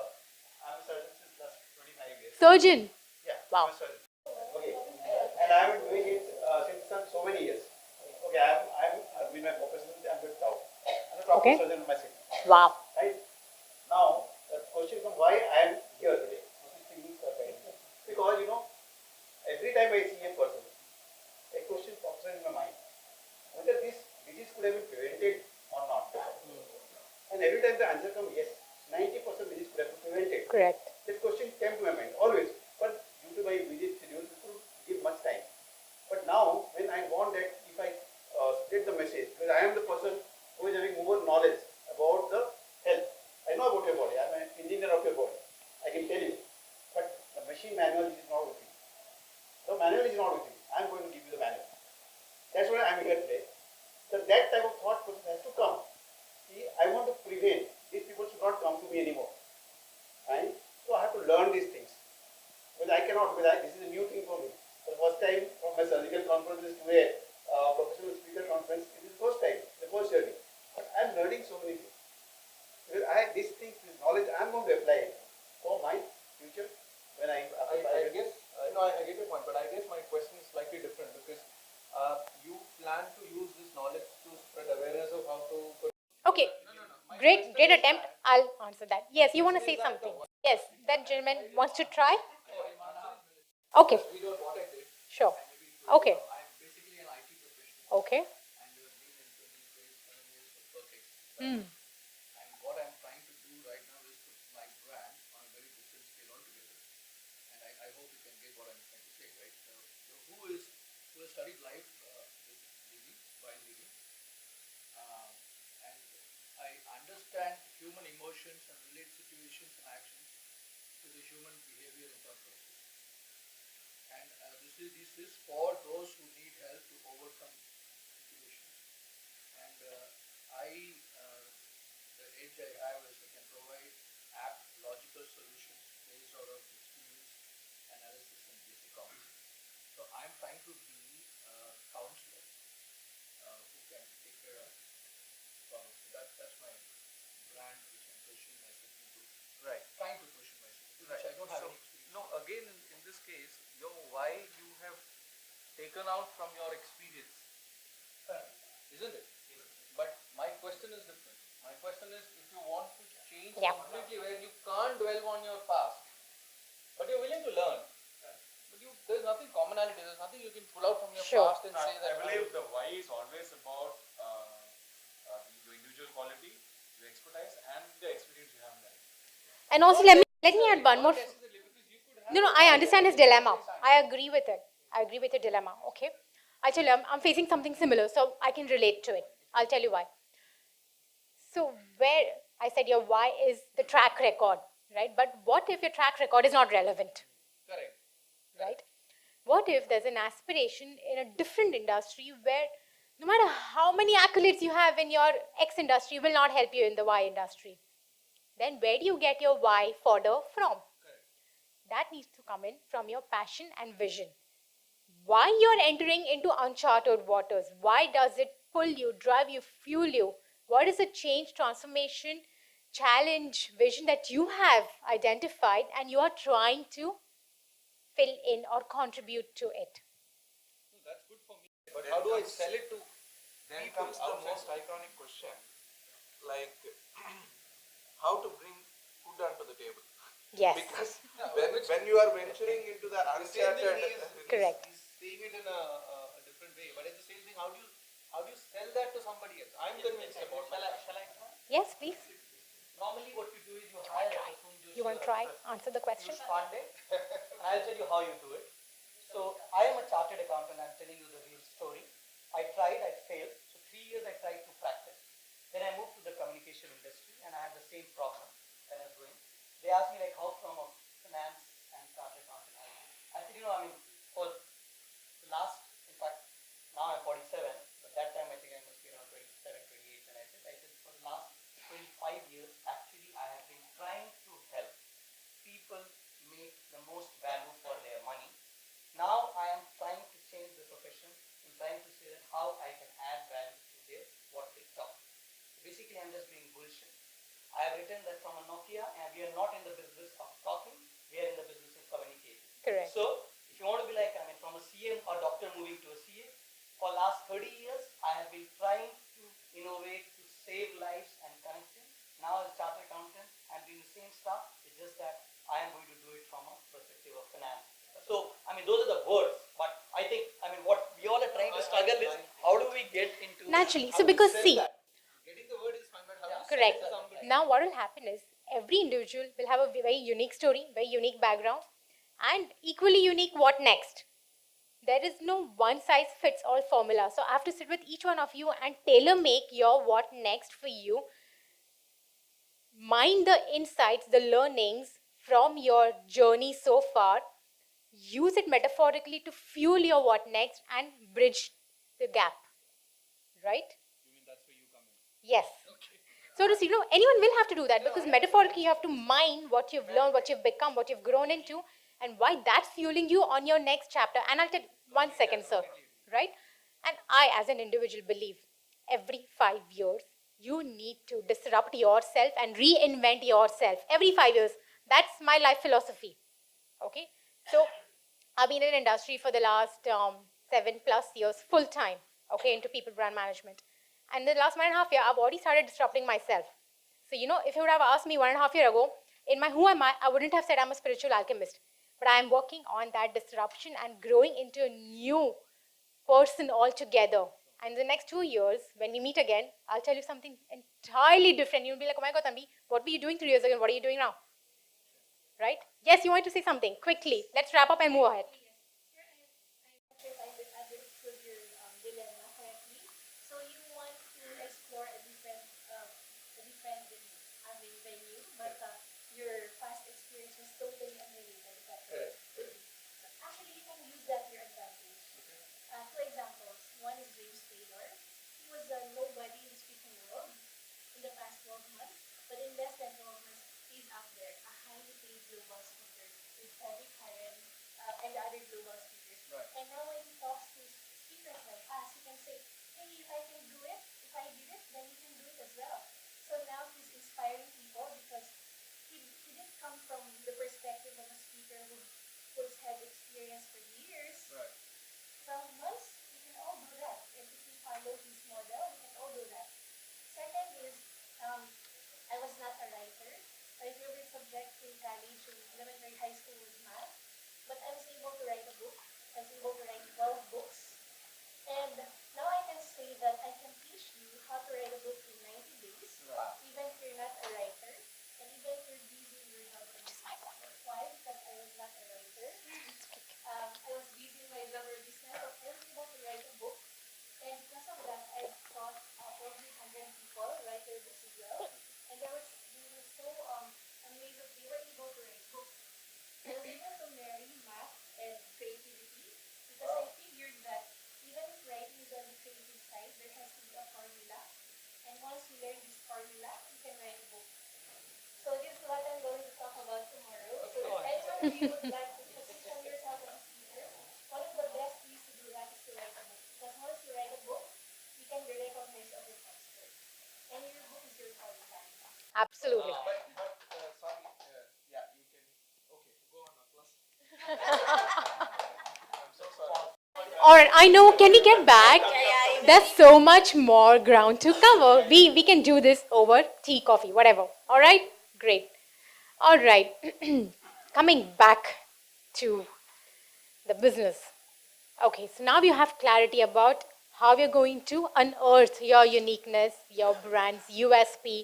I'm a surgeon since last 25 years. Surgeon. Yeah. Wow. I'm a surgeon. Okay. And I've been doing it since so many years. Okay, I've been my profession. I'm with Tau. I'm a proper Okay. surgeon in my city. Wow. Right? Now, the question comes why I am here today. Because, every time I see a person, a question pops in my mind. Whether this disease could have been prevented or not. And every time the answer comes yes, 90% disease could have been prevented. Correct. That question came to my mind always. But due to my busy schedule, it couldn't give much time. But now, when I want that, if I spread the message, because I am the person who is having more knowledge about the health. I know about your body. I am an engineer of your body. I can tell you. But the machine manual is not with me. The manual is not with me. I am going to give you the manual. That's why I am here today. So that type of thought process has to come. See, I want to prevent. These people should not come to me anymore. Right? So I have to learn these things. Because I cannot, because this is a new thing for me. The first time from my surgical conferences to a professional speaker conference, it is the first time, the first journey. But I am learning so many things. Because these things, this knowledge, I am going to apply it for my future when I guess, I get your point, but I guess my question is slightly different because you plan to use this knowledge to spread awareness of how to. Okay. Great attempt. I'll answer that. Yes, you want to say something? Yes, that gentleman wants to try. Okay. We don't what I did. Sure. Okay. I'm basically an IT professional. Okay. And you have been in 27 years of work experience. And what I'm trying to do right now is put my brand on a very different scale altogether. And I hope you can get what I'm trying to say, right? So who has studied life is Lily, by Lily. And I understand human emotions and relate situations and actions to the human behavior and thought process. And this is for those who need help to overcome situations. And the edge I have is I can provide apt, logical solutions based out of experience, analysis, and basic common. So I'm trying to be a counselor who can take care of problems. So that's my brand which I'm pushing myself into. Right. Trying to push myself into, which I don't have any experience. No, again, in this case, why you have taken out from your experience. Isn't it? But my question is different. My question is if you want to change Yeah. completely where you can't dwell on your past, but you're willing to learn. But there's nothing commonality, there's nothing you can pull out from your Sure. past and say that. I believe the why is always about your individual quality, your expertise, and the experience you have in life. And also, let me add one more. Necessarily, because you could have No, I understand his dilemma. I agree with it. I agree with the dilemma. Okay. I tell you, I'm facing something similar, so I can relate to it. I'll tell you why. So where I said your why is the track record, right? But what if your track record is not relevant, correct. right? What if there's an aspiration in a different industry where no matter how many accolades you have in your X industry will not help you in the Y industry? Then where do you get your why fodder from? That needs to come in from your passion and vision. Why you're entering into uncharted waters? Why does it pull you, drive you, fuel you? What is the change, transformation, challenge, vision that you have identified and you are trying to fill in or contribute to it? That's good for me. But how do I sell it to Then people comes the outside? most iconic question, like, how to bring food onto the table. Yes. Because when you are venturing into the uncharted, Correct. He's saying it in a different way, but it's the same thing. How do you sell that to somebody else? I'm convinced about that. Shall I try? Yes, please. Normally what you do is you hire a person who's You want to try? Answer the question. fund it, and I'll tell you how you do it. So I am a chartered accountant. I'm telling you the real story. I tried, I failed. So 3 years I tried to practice. Then I moved to the communication industry, and I had the same problem that I was doing. They asked me like how from a finance and chartered accountant I do. I said, I mean, for the last, in fact, now I'm 47, but that time I think I must be around 27, 28. And I said for the last 25 years, actually I have been trying to help people make the most value for their money. Now I am trying to change the profession and trying to say that how I can add value to their what they talk. Basically, I'm just doing bullshit. I have written that from a Nokia, and we are not in the business of talking, we are in the business of communicating. Correct. So, if you want to be like, I mean, from a CM or doctor moving to a CA, for last 30 years, I have been trying to innovate, to save lives and connections. Now, as a chartered accountant, I'm doing the same stuff. It's just that I am going to do it from a perspective of finance. So, I mean, those are the words. But I think, I mean, what we all are trying to struggle is how do we get into Naturally. how So to because sell see, that? Getting the word is fine, but how to correct. sell to somebody? Now, what will happen is every individual will have a very unique story, very unique background, and equally unique what next. There is no one size fits all formula. So, I have to sit with each one of you and tailor make your what next for you. Mind the insights, the learnings from your journey so far. Use it metaphorically to fuel your what next and bridge the gap. Right? You mean that's where you come in? Yes. So to see, anyone will have to do that because metaphorically you have to mine what you've learned, what you've become, what you've grown into, and why that's fueling you on your next chapter. And I'll tell 1 second, sir. Right? And I, as an individual, believe every 5 years you need to disrupt yourself and reinvent yourself. Every 5 years. That's my life philosophy. Okay? So I've been in industry for the last 7+ years, full time, okay, into people brand management. And the last 1.5 years, I've already started disrupting myself. So, if you would have asked me 1.5 years ago, in my who am I wouldn't have said I'm a spiritual alchemist. But I'm working on that disruption and growing into a new person altogether. And the next 2 years, when we meet again, I'll tell you something entirely different. You'll be like, oh my God, Tanvi, what were you doing 3 years ago and what are you doing now? Right? Yes, you want to say something quickly. Let's wrap up and move ahead. Dilemma correctly. So you want to explore a different venue, but your past experience was totally unrelated. Is that correct? So actually, you can use that to your advantage. Two examples. One is James Taylor. He was a nobody in the speaking world in the past 12 months, but in less than 12 months, he's up there, a highly paid global speaker with Eric Karen and the other global speakers. Right. And now when he talks to speakers like us, he can say, hey, if I can do it, if I did it, then you can do it as well. So now he's inspiring people because he didn't come from the perspective of a speaker who's had experience for years. Right. 12 months, we can all do that. And if we follow his model, we can all do that. Second is, I was not a writer. My favorite subject in college, in elementary, high school was math. But I was able to write a book. I was able to write 12 books. And now I can say that I can teach you how to write a book in 90 days, Wow. even if you're not a writer, and even if you're busy in your job. Why? Because I was not a writer. I was busy in my job or business, but I was able to write a book. And because of that, I taught probably 100 people write their books as well. And they were so amazed that they were able to write books. I was able to marry math and creativity because I figured that even if writing is on the creative side, there has to be a formula. And once you learn this formula, you can write a book. So this is what I'm going to talk about tomorrow. So if anyone of you would like to position yourself as a speaker, one of the best ways to do that is to write a book. Because once you write a book, you can be recognized as an expert. And your book is your formula. Absolutely. Sorry, yeah, you can. Okay, go on, Atlas. I'm so sorry. All right, I know. Can we get back? Yeah, There's so much more ground to cover. We can do this over tea, coffee, whatever. All right? Great. All right. Coming back to the business. Okay, so now you have clarity about how you're going to unearth your uniqueness, your brand's USP,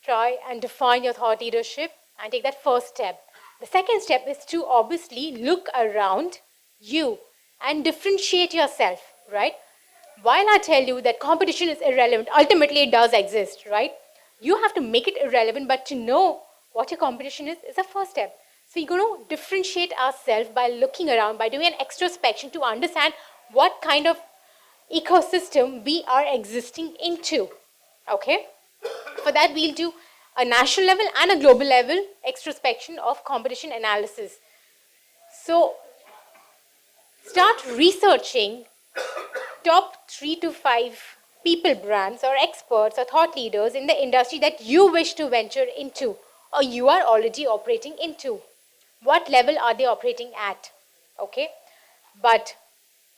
try and define your thought leadership and take that first step. The second step is to obviously look around you and differentiate yourself, right? While I tell you that competition is irrelevant, ultimately it does exist, right? You have to make it irrelevant, but to know what your competition is the first step. So you're going to differentiate ourselves by looking around, by doing an extrospection to understand what kind of ecosystem we are existing into. Okay? For that, we'll do a national level and a global level extrospection of competition analysis. So start researching top 3 to 5 people brands or experts or thought leaders in the industry that you wish to venture into or you are already operating into. What level are they operating at? Okay? But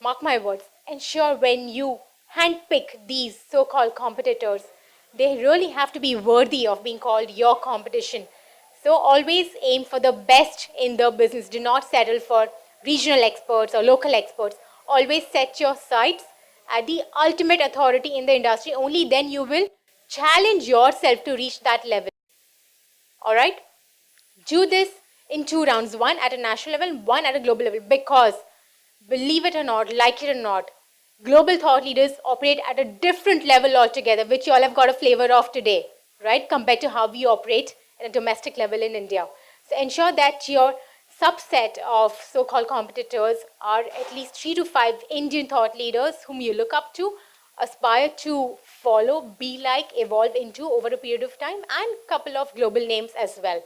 mark my words, ensure when you handpick these so-called competitors, they really have to be worthy of being called your competition. So always aim for the best in the business. Do not settle for regional experts or local experts. Always set your sights at the ultimate authority in the industry. Only then you will challenge yourself to reach that level. All right? Do this in 2 rounds, one at a national level, one at a global level, because believe it or not, like it or not, global thought leaders operate at a different level altogether, which you all have got a flavor of today, right, compared to how we operate at a domestic level in India. So ensure that your subset of so-called competitors are at least 3 to 5 Indian thought leaders whom you look up to, aspire to follow, be like, evolve into over a period of time, and a couple of global names as well.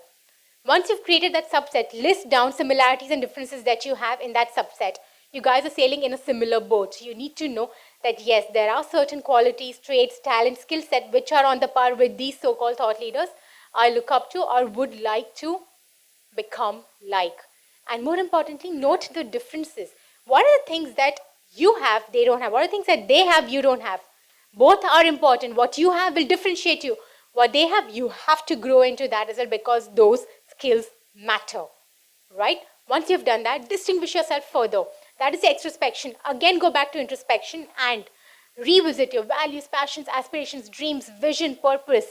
Once you've created that subset, list down similarities and differences that you have in that subset. You guys are sailing in a similar boat. You need to know that yes, there are certain qualities, traits, talent, skill set which are on the par with these so-called thought leaders I look up to or would like to become like. And more importantly, note the differences. What are the things that you have, they don't have? What are the things that they have, you don't have? Both are important. What you have will differentiate you. What they have, you have to grow into that as well because those skills matter, right? Once you've done that, distinguish yourself further. That is the extrospection. Again, go back to introspection and revisit your values, passions, aspirations, dreams, vision, purpose,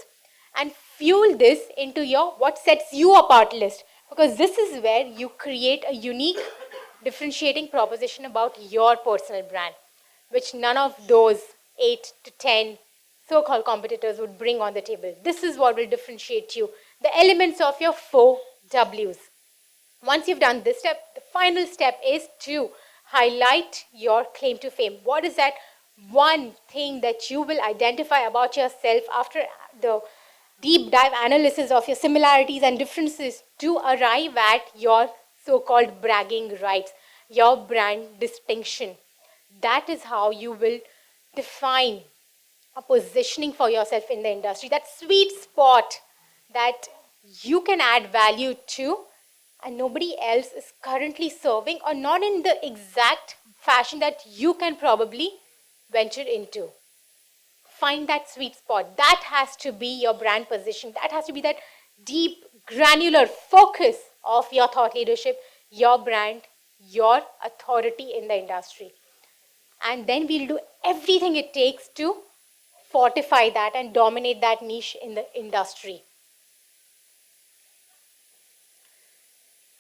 and fuel this into your what sets you apart list, because this is where you create a unique differentiating proposition about your personal brand, which none of those 8 to 10 so-called competitors would bring on the table. This is what will differentiate you, the elements of your 4 Ws. Once you've done this step, the final step is to highlight your claim to fame. What is that one thing that you will identify about yourself after the deep dive analysis of your similarities and differences to arrive at your so-called bragging rights, your brand distinction? That is how you will define a positioning for yourself in the industry, that sweet spot that you can add value to and nobody else is currently serving, or not in the exact fashion that you can probably venture into. Find that sweet spot. That has to be your brand position. That has to be that deep, granular focus of your thought leadership, your brand, your authority in the industry. And then we'll do everything it takes to fortify that and dominate that niche in the industry.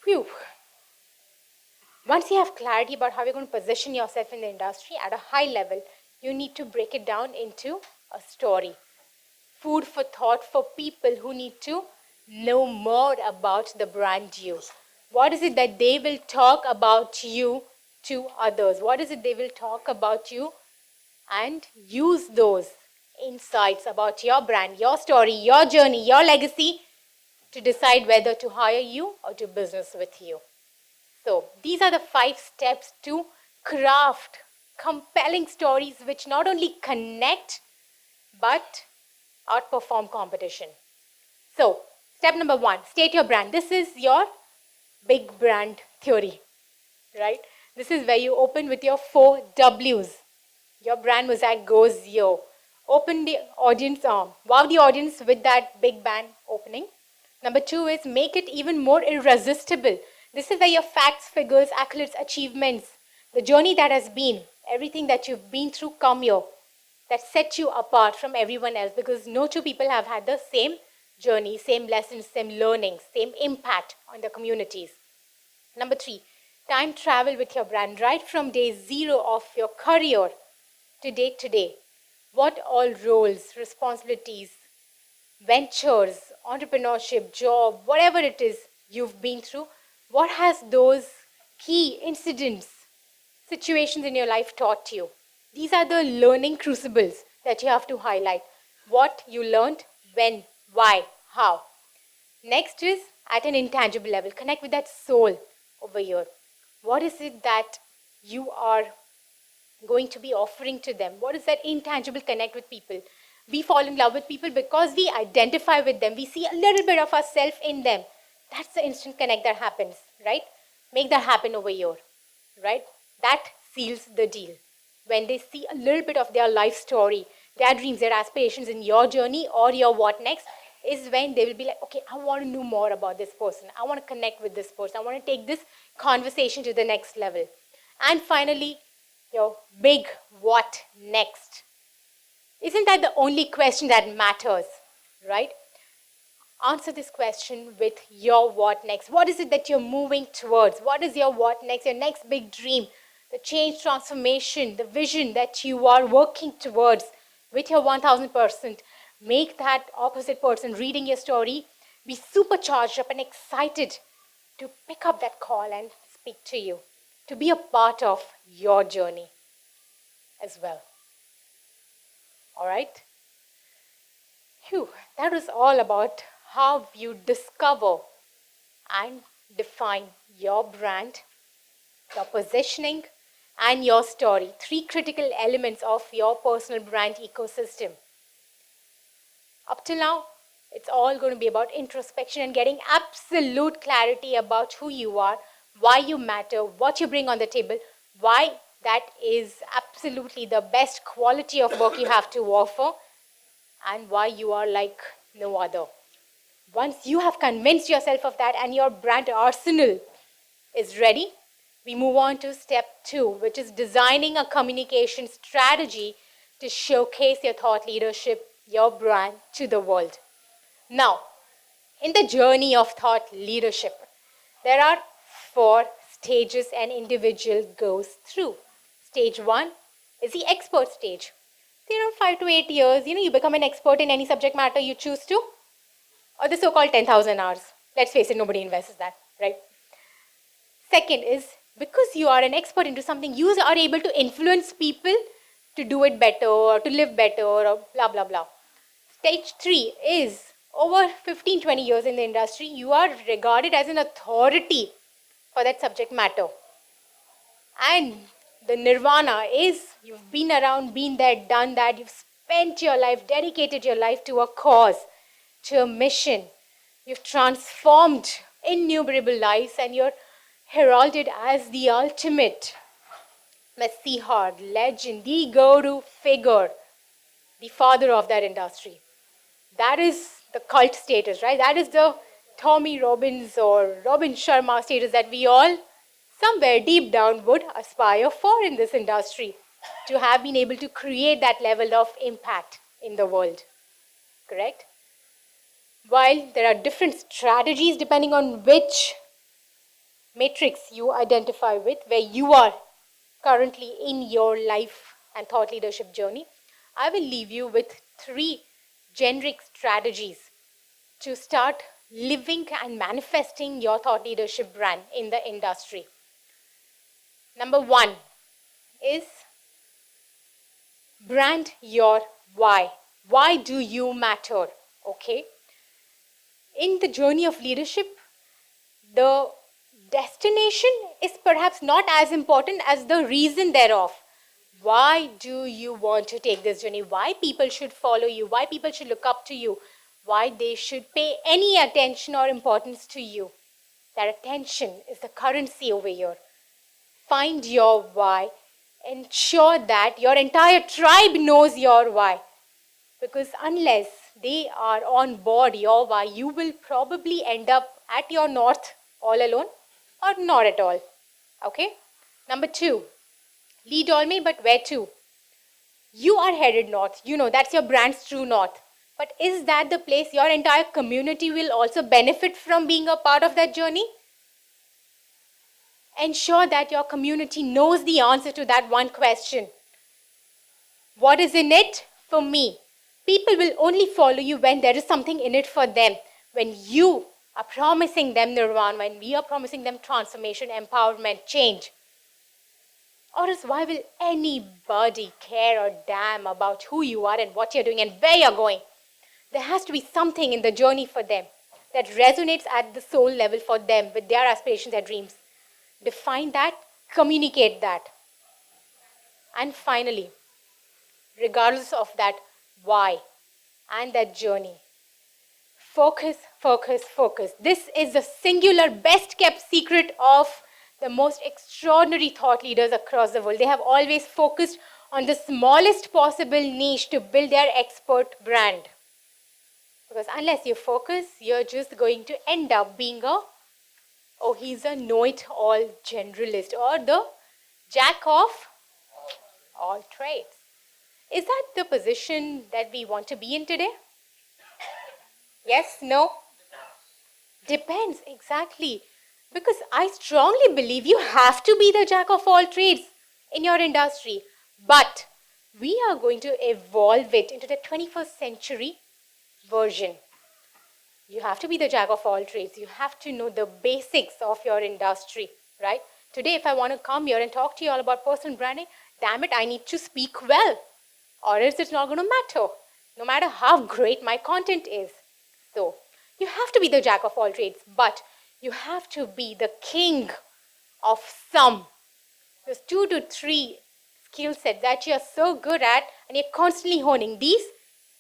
Phew. Once you have clarity about how you're going to position yourself in the industry at a high level, you need to break it down into a story. Food for thought for people who need to know more about the brand you. What is it that they will talk about you to others? What is it they will talk about you and use those insights about your brand, your story, your journey, your legacy to decide whether to hire you or do business with you. So these are the 5 steps to craft compelling stories which not only connect but outperform competition. So step number 1, state your brand. This is your big brand theory, right? This is where you open with your 4 Ws. Your brand mosaic goes here. Open the audience, wow the audience with that big bang opening. Number 2 is make it even more irresistible. This is where your facts, figures, accolades, achievements, the journey that has been, everything that you've been through come here. That set you apart from everyone else, because no two people have had the same journey, same lessons, same learnings, same impact on the communities. Number 3, time travel with your brand right from day 0 of your career to day to day. What all roles, responsibilities, ventures, entrepreneurship, job, whatever it is you've been through, what has those key incidents, situations in your life taught you? These are the learning crucibles that you have to highlight. What you learned, when, why, how. Next is at an intangible level. Connect with that soul over here. What is it that you are going to be offering to them? What is that intangible connect with people? We fall in love with people because we identify with them. We see a little bit of ourselves in them. That's the instant connect that happens, right? Make that happen over here, right? That seals the deal. When they see a little bit of their life story, their dreams, their aspirations in your journey or your what next, is when they will be like, okay, I want to know more about this person. I want to connect with this person. I want to take this conversation to the next level. And finally, your big what next. Isn't that the only question that matters, right? Answer this question with your what next. What is it that you're moving towards? What is your what next, your next big dream, the change, transformation, the vision that you are working towards with your 1000%? Make that opposite person reading your story be supercharged up and excited to pick up that call and speak to you, to be a part of your journey as well. All right? Phew, that was all about how you discover and define your brand, your positioning, and your story. 3 critical elements of your personal brand ecosystem. Up till now, it's all going to be about introspection and getting absolute clarity about who you are, why you matter, what you bring on the table, why that is absolutely the best quality of work you have to offer, and why you are like no other. Once you have convinced yourself of that and your brand arsenal is ready, we move on to step 2, which is designing a communication strategy to showcase your thought leadership, your brand to the world. Now, in the journey of thought leadership, there are 4 stages an individual goes through. Stage 1 is the expert stage. So, 5 to 8 years, you become an expert in any subject matter you choose to, or the so-called 10,000 hours. Let's face it, nobody invests that, right? Second is, because you are an expert into something, you are able to influence people to do it better, or to live better, or blah, blah, blah. Stage 3 is, over 15, 20 years in the industry, you are regarded as an authority for that subject matter. And the nirvana is, you've been around, been there, done that, you've spent your life, dedicated your life to a cause, to a mission. You've transformed innumerable lives, and you're heralded as the ultimate Messiah, legend, the guru figure, the father of that industry. That is the cult status, right? That is the Tommy Robbins or Robin Sharma status that we all somewhere deep down would aspire for in this industry, to have been able to create that level of impact in the world. Correct? While there are different strategies depending on which matrix you identify with, where you are currently in your life and thought leadership journey, I will leave you with 3 generic strategies to start living and manifesting your thought leadership brand in the industry. Number 1 is brand your why. Why do you matter? Okay. In the journey of leadership, the destination is perhaps not as important as the reason thereof. Why do you want to take this journey? Why people should follow you? Why people should look up to you? Why they should pay any attention or importance to you? That attention is the currency over here. Find your why, Ensure that your entire tribe knows your why. Because unless they are on board your why, you will probably end up at your north all alone or not at all. Okay? Number 2, lead all me, but where to? You are headed north. You know, that's your brand's true north. But is that the place your entire community will also benefit from being a part of that journey? Ensure that your community knows the answer to that one question. What is in it for me? People will only follow you when there is something in it for them. When you are promising them nirvana, when we are promising them transformation, empowerment, change. Or else why will anybody care or damn about who you are and what you're doing and where you're going? There has to be something in the journey for them that resonates at the soul level for them with their aspirations, their dreams. Define that, communicate that. And finally, regardless of that why and that journey, focus, focus, focus. This is the singular best kept secret of the most extraordinary thought leaders across the world. They have always focused on the smallest possible niche to build their expert brand. Because unless you focus, you're just going to end up being he's a know-it-all generalist or the jack of all trades. Is that the position that we want to be in today? Yes? No? Depends, exactly. Because I strongly believe you have to be the jack of all trades in your industry. But we are going to evolve it into the 21st century version. You have to be the jack of all trades. You have to know the basics of your industry, right? Today, if I want to come here and talk to you all about personal branding, damn it, I need to speak well, or else it's not going to matter, no matter how great my content is. So, you have to be the jack of all trades, but you have to be the king of some. There's 2 to 3 skill sets that you're so good at and you're constantly honing. These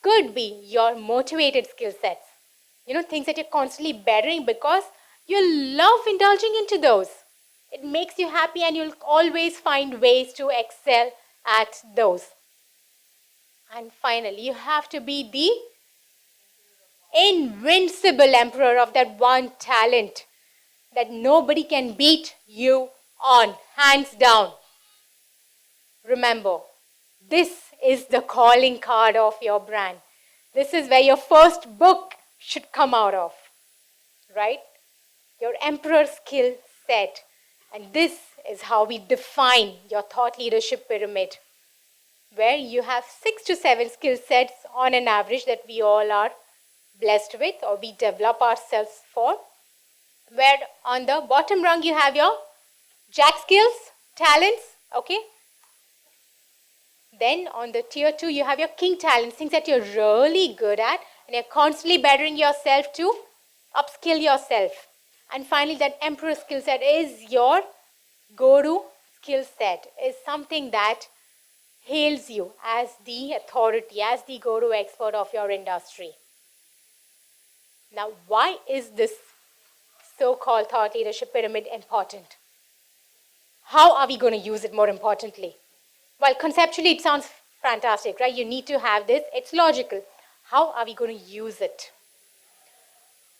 could be your motivated skill sets. You know, things that you're constantly bettering because you love indulging into those. It makes you happy and you'll always find ways to excel at those. And finally, you have to be the invincible emperor of that one talent that nobody can beat you on, hands down. Remember, this is the calling card of your brand. This is where your first book should come out of, right? Your emperor skill set. And this is how we define your thought leadership pyramid, where you have 6 to 7 skill sets on an average that we all are blessed with or we develop ourselves for, where on the bottom rung you have your jack skills, talents, okay? Then on the tier 2 you have your king talents, things that you're really good at and you're constantly bettering yourself to upskill yourself. And finally, that emperor skill set is your guru skill set, is something that hails you as the authority, as the guru expert of your industry. Now, why is this so-called thought leadership pyramid important? How are we going to use it more importantly? Well, conceptually it sounds fantastic, right? You need to have this, it's logical. How are we going to use it?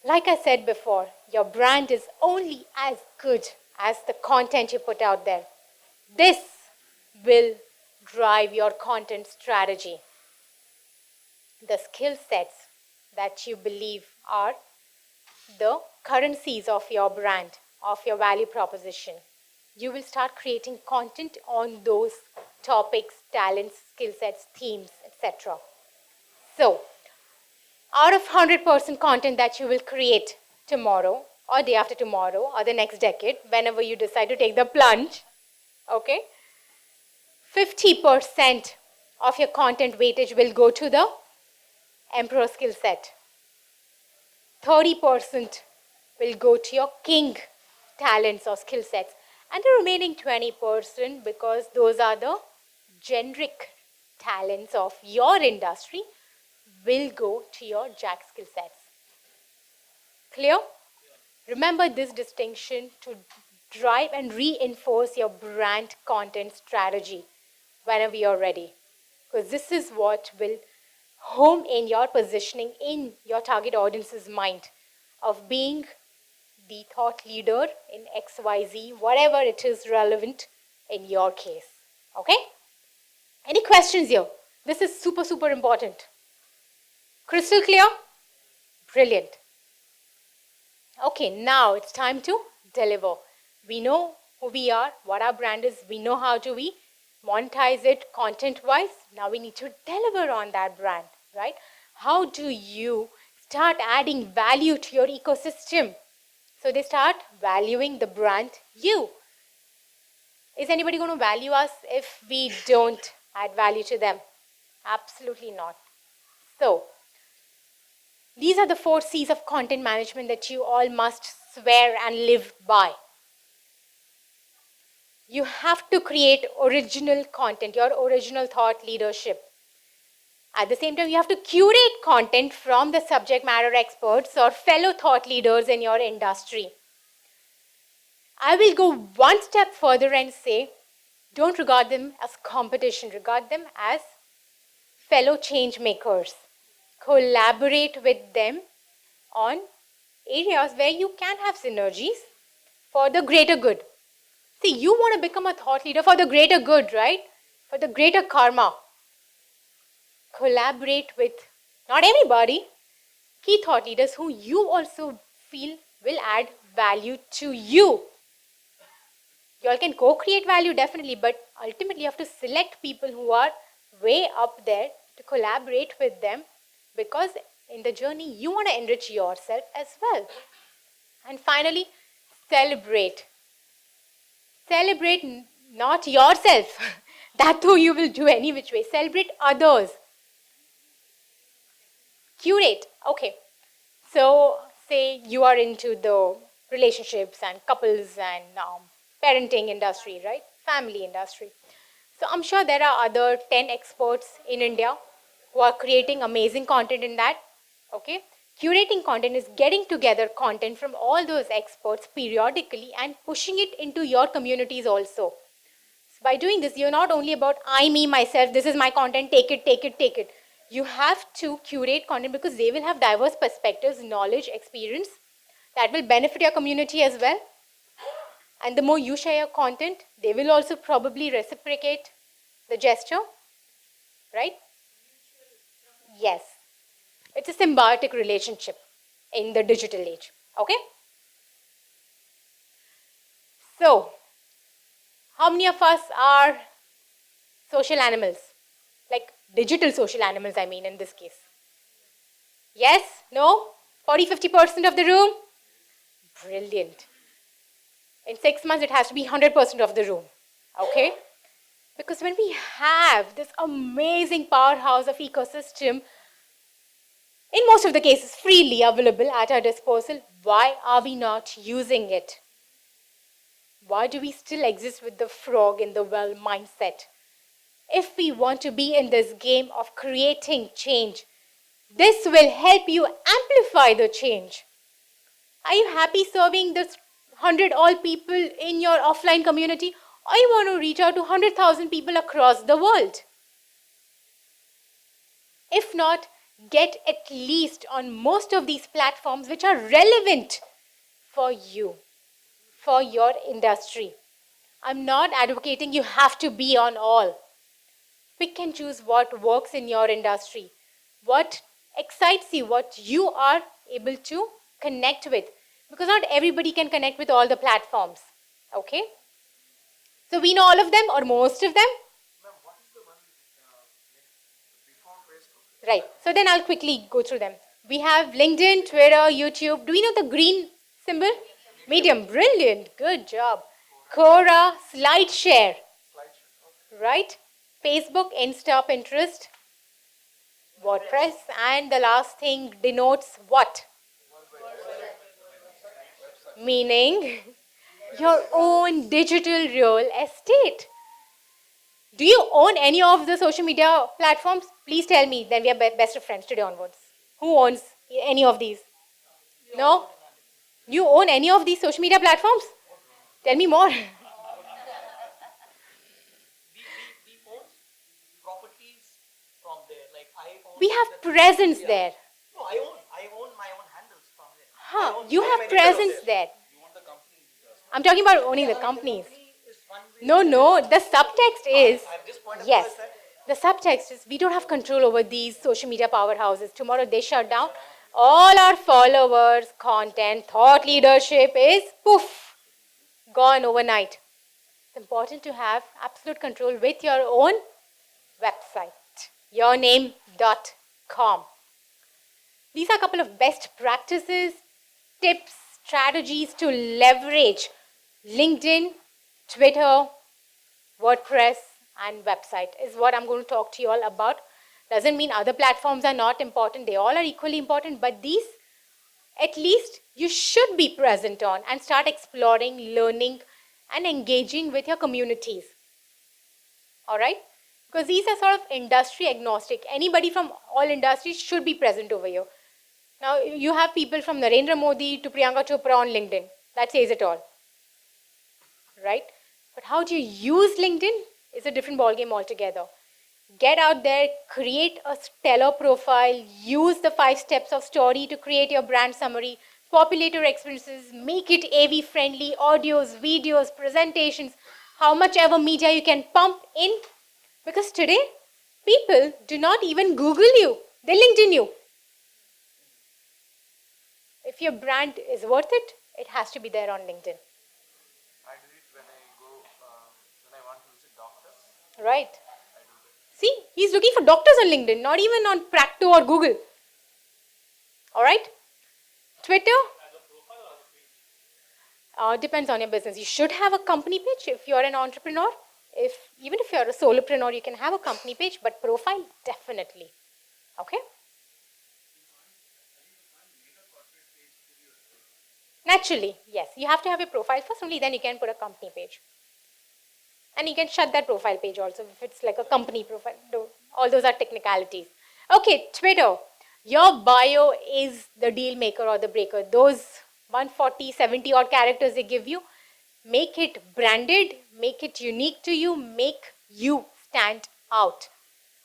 Like I said before, your brand is only as good as the content you put out there. This will drive your content strategy. The skill sets that you believe are the currencies of your brand, of your value proposition. You will start creating content on those topics, talents, skill sets, themes, etc. So, out of 100% content that you will create tomorrow or day after tomorrow or the next decade, whenever you decide to take the plunge, okay, 50% of your content weightage will go to the emperor skill set. 30% will go to your king talents or skill sets. And the remaining 20%, because those are the generic talents of your industry, will go to your jack skill sets. Clear? Remember this distinction to drive and reinforce your brand content strategy. whenever you're ready. Because this is what will home in your positioning in your target audience's mind of being the thought leader in XYZ, whatever it is relevant in your case. Okay? Any questions here? This is super, super important. Crystal clear? Brilliant. Okay, now it's time to deliver. We know who we are, what our brand is, we know how to we monetize it content-wise. Now we need to deliver on that brand, right? How do you start adding value to your ecosystem? So they start valuing the brand you. Is anybody going to value us if we don't add value to them? Absolutely not. So, these are the 4 C's of content management that you all must swear and live by. You have to create original content, your original thought leadership. At the same time, you have to curate content from the subject matter experts or fellow thought leaders in your industry. I will go one step further and say, don't regard them as competition, regard them as fellow change makers. Collaborate with them on areas where you can have synergies for the greater good. See, you want to become a thought leader for the greater good, right? For the greater karma. Collaborate with not anybody, key thought leaders who you also feel will add value to you. You all can co-create value definitely, but ultimately you have to select people who are way up there to collaborate with them, because in the journey you want to enrich yourself as well. And finally, celebrate. Celebrate not yourself. That too you will do any which way. Celebrate others. Curate. Okay. So say you are into the relationships and couples and parenting industry, right? Family industry. So I'm sure there are other 10 experts in India who are creating amazing content in that. Okay. Curating content is getting together content from all those experts periodically and pushing it into your communities also. So by doing this, you're not only about I, me, myself, this is my content, take it, take it, take it. You have to curate content because they will have diverse perspectives, knowledge, experience that will benefit your community as well. And the more you share your content, they will also probably reciprocate the gesture, right? Yes. It's a symbiotic relationship in the digital age, okay? So, how many of us are social animals? Like digital social animals, I mean, in this case. Yes? No? 40-50% of the room? Brilliant. In 6 months, it has to be 100% of the room, okay? Because when we have this amazing powerhouse of ecosystem, in most of the cases freely available at our disposal, why are we not using it? Why do we still exist with the frog in the well mindset? If we want to be in this game of creating change, this will help you amplify the change. Are you happy serving this 100 all people in your offline community, or you want to reach out to 100,000 people across the world? If not, get at least on most of these platforms which are relevant for you, for your industry. I'm not advocating you have to be on all. Pick and choose what works in your industry, what excites you, what you are able to connect with. Because not everybody can connect with all the platforms. Okay? So we know all of them or most of them? Right. So then I'll quickly go through them. We have LinkedIn, Twitter, YouTube. Do we know the green symbol? Medium. Brilliant. Good job. Quora, SlideShare. Right? Facebook, Insta, Pinterest, WordPress. And the last thing denotes what? Meaning your own digital real estate. Do you own any of the social media platforms? Please tell me, then we are best of friends today onwards. Who owns any of these? No? You own any of these social media platforms? Tell me more. own We have the- presence yeah. there. No, I own my own handles from there. Huh, you I am have an editor of presence there. You want the company. I'm talking about owning the Yeah, companies. company is one way. No, no, the subtext is, This point of yes, view is that the subtext is we don't have control over these social media powerhouses. Tomorrow they shut down. All our followers, content, thought leadership is poof, gone overnight. It's important to have absolute control with your own website, yourname.com. These are a couple of best practices, tips, strategies to leverage LinkedIn, Twitter, WordPress, and website is what I'm going to talk to you all about. Doesn't mean other platforms are not important. They all are equally important, but these at least you should be present on and start exploring, learning, and engaging with your communities. All right? Because these are sort of industry agnostic. Anybody from all industries should be present over here. Now, you have people from Narendra Modi to Priyanka Chopra on LinkedIn. That says it all. Right? But how do you use LinkedIn is a different ballgame altogether. Get out there, create a stellar profile, use the 5 steps of story to create your brand summary, populate your experiences, make it AV friendly, audios, videos, presentations, how much ever media you can pump in. Because today, people do not even Google you, they LinkedIn you. If your brand is worth it, it has to be there on LinkedIn. I do it when I go, when I want to visit doctors. Right. I do that. See, he's looking for doctors on LinkedIn, not even on Practo or Google. All right? Twitter? Depends on your business. You should have a company page if you're an entrepreneur. Even if you're a solopreneur, you can have a company page, but profile, definitely. Okay? Naturally, yes. You have to have a profile first, only then you can put a company page. And you can shut that profile page also if it's like a company profile. All those are technicalities. Okay, Twitter. Your bio is the deal maker or the breaker. Those 140, 70 odd characters they give you, make it branded, make it unique to you, make you stand out.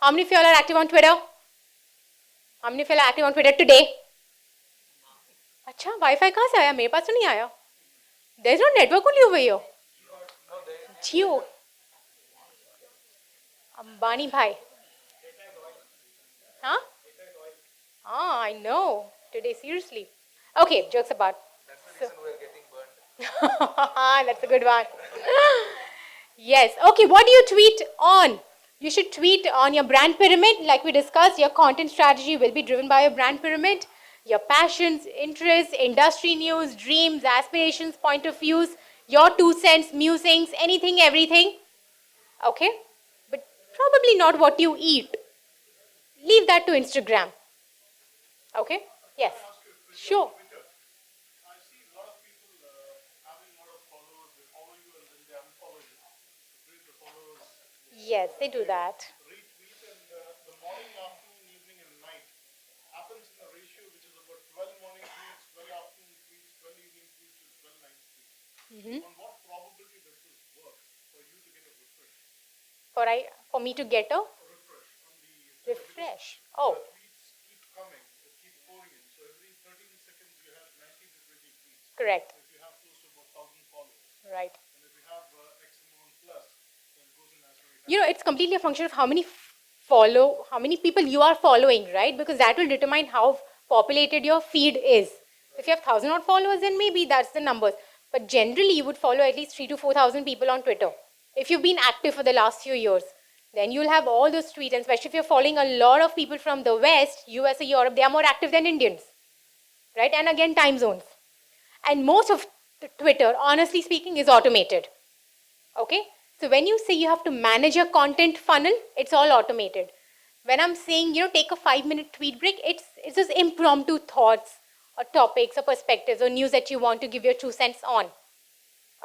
How many of you all are active on Twitter? How many of you all are active on Twitter today? अच्छा wifi कहाँ से आया मेरे पास तो नहीं आया There is no network only over here. Jio. Ambani bhai. Huh? Ah, I know. Today, seriously. Okay, jokes apart. That's the reason we're getting burned. That's a good one. Yes. Okay, what do you tweet on? You should tweet on your brand pyramid. Like we discussed, your content strategy will be driven by your brand pyramid. Your passions, interests, industry news, dreams, aspirations, point of views, your 2 cents, musings, anything, everything. Okay? But probably not what you eat. Leave that to Instagram. Okay? Yes. Sure. I see a lot of people having a lot of followers. They follow you and then they unfollow you. Create the followers, Yes, they do that. retweet, and the morning, afternoon, evening, and night happens in a ratio which is about 12 morning tweets, 12 afternoon tweets, 12 evening tweets, and 12 night tweets. On what probability does this work for you to get a refresh? For me to get a Refresh on the refresh. Oh, tweets keep coming, they keep pouring in. So every 13 seconds you have 19 to 20 tweets. correct. If you have close to about 1,000 followers. Right. And if you have X amount plus, then it goes in as many times. You know, it's completely a function of how many people you are following, right? Because that will determine how populated your feed is. If you have 1,000 odd followers, then maybe that's the numbers. But generally, you would follow at least 3,000 to 4,000 people on Twitter. If you've been active for the last few years, then you'll have all those tweets, and especially if you're following a lot of people from the West, US or Europe, they are more active than Indians, right? And again, time zones. And most of Twitter, honestly speaking, is automated. Okay? So when you say you have to manage your content funnel, it's all automated. When I'm saying, take a 5-minute tweet break, it's just impromptu thoughts or topics or perspectives or news that you want to give your 2 cents on.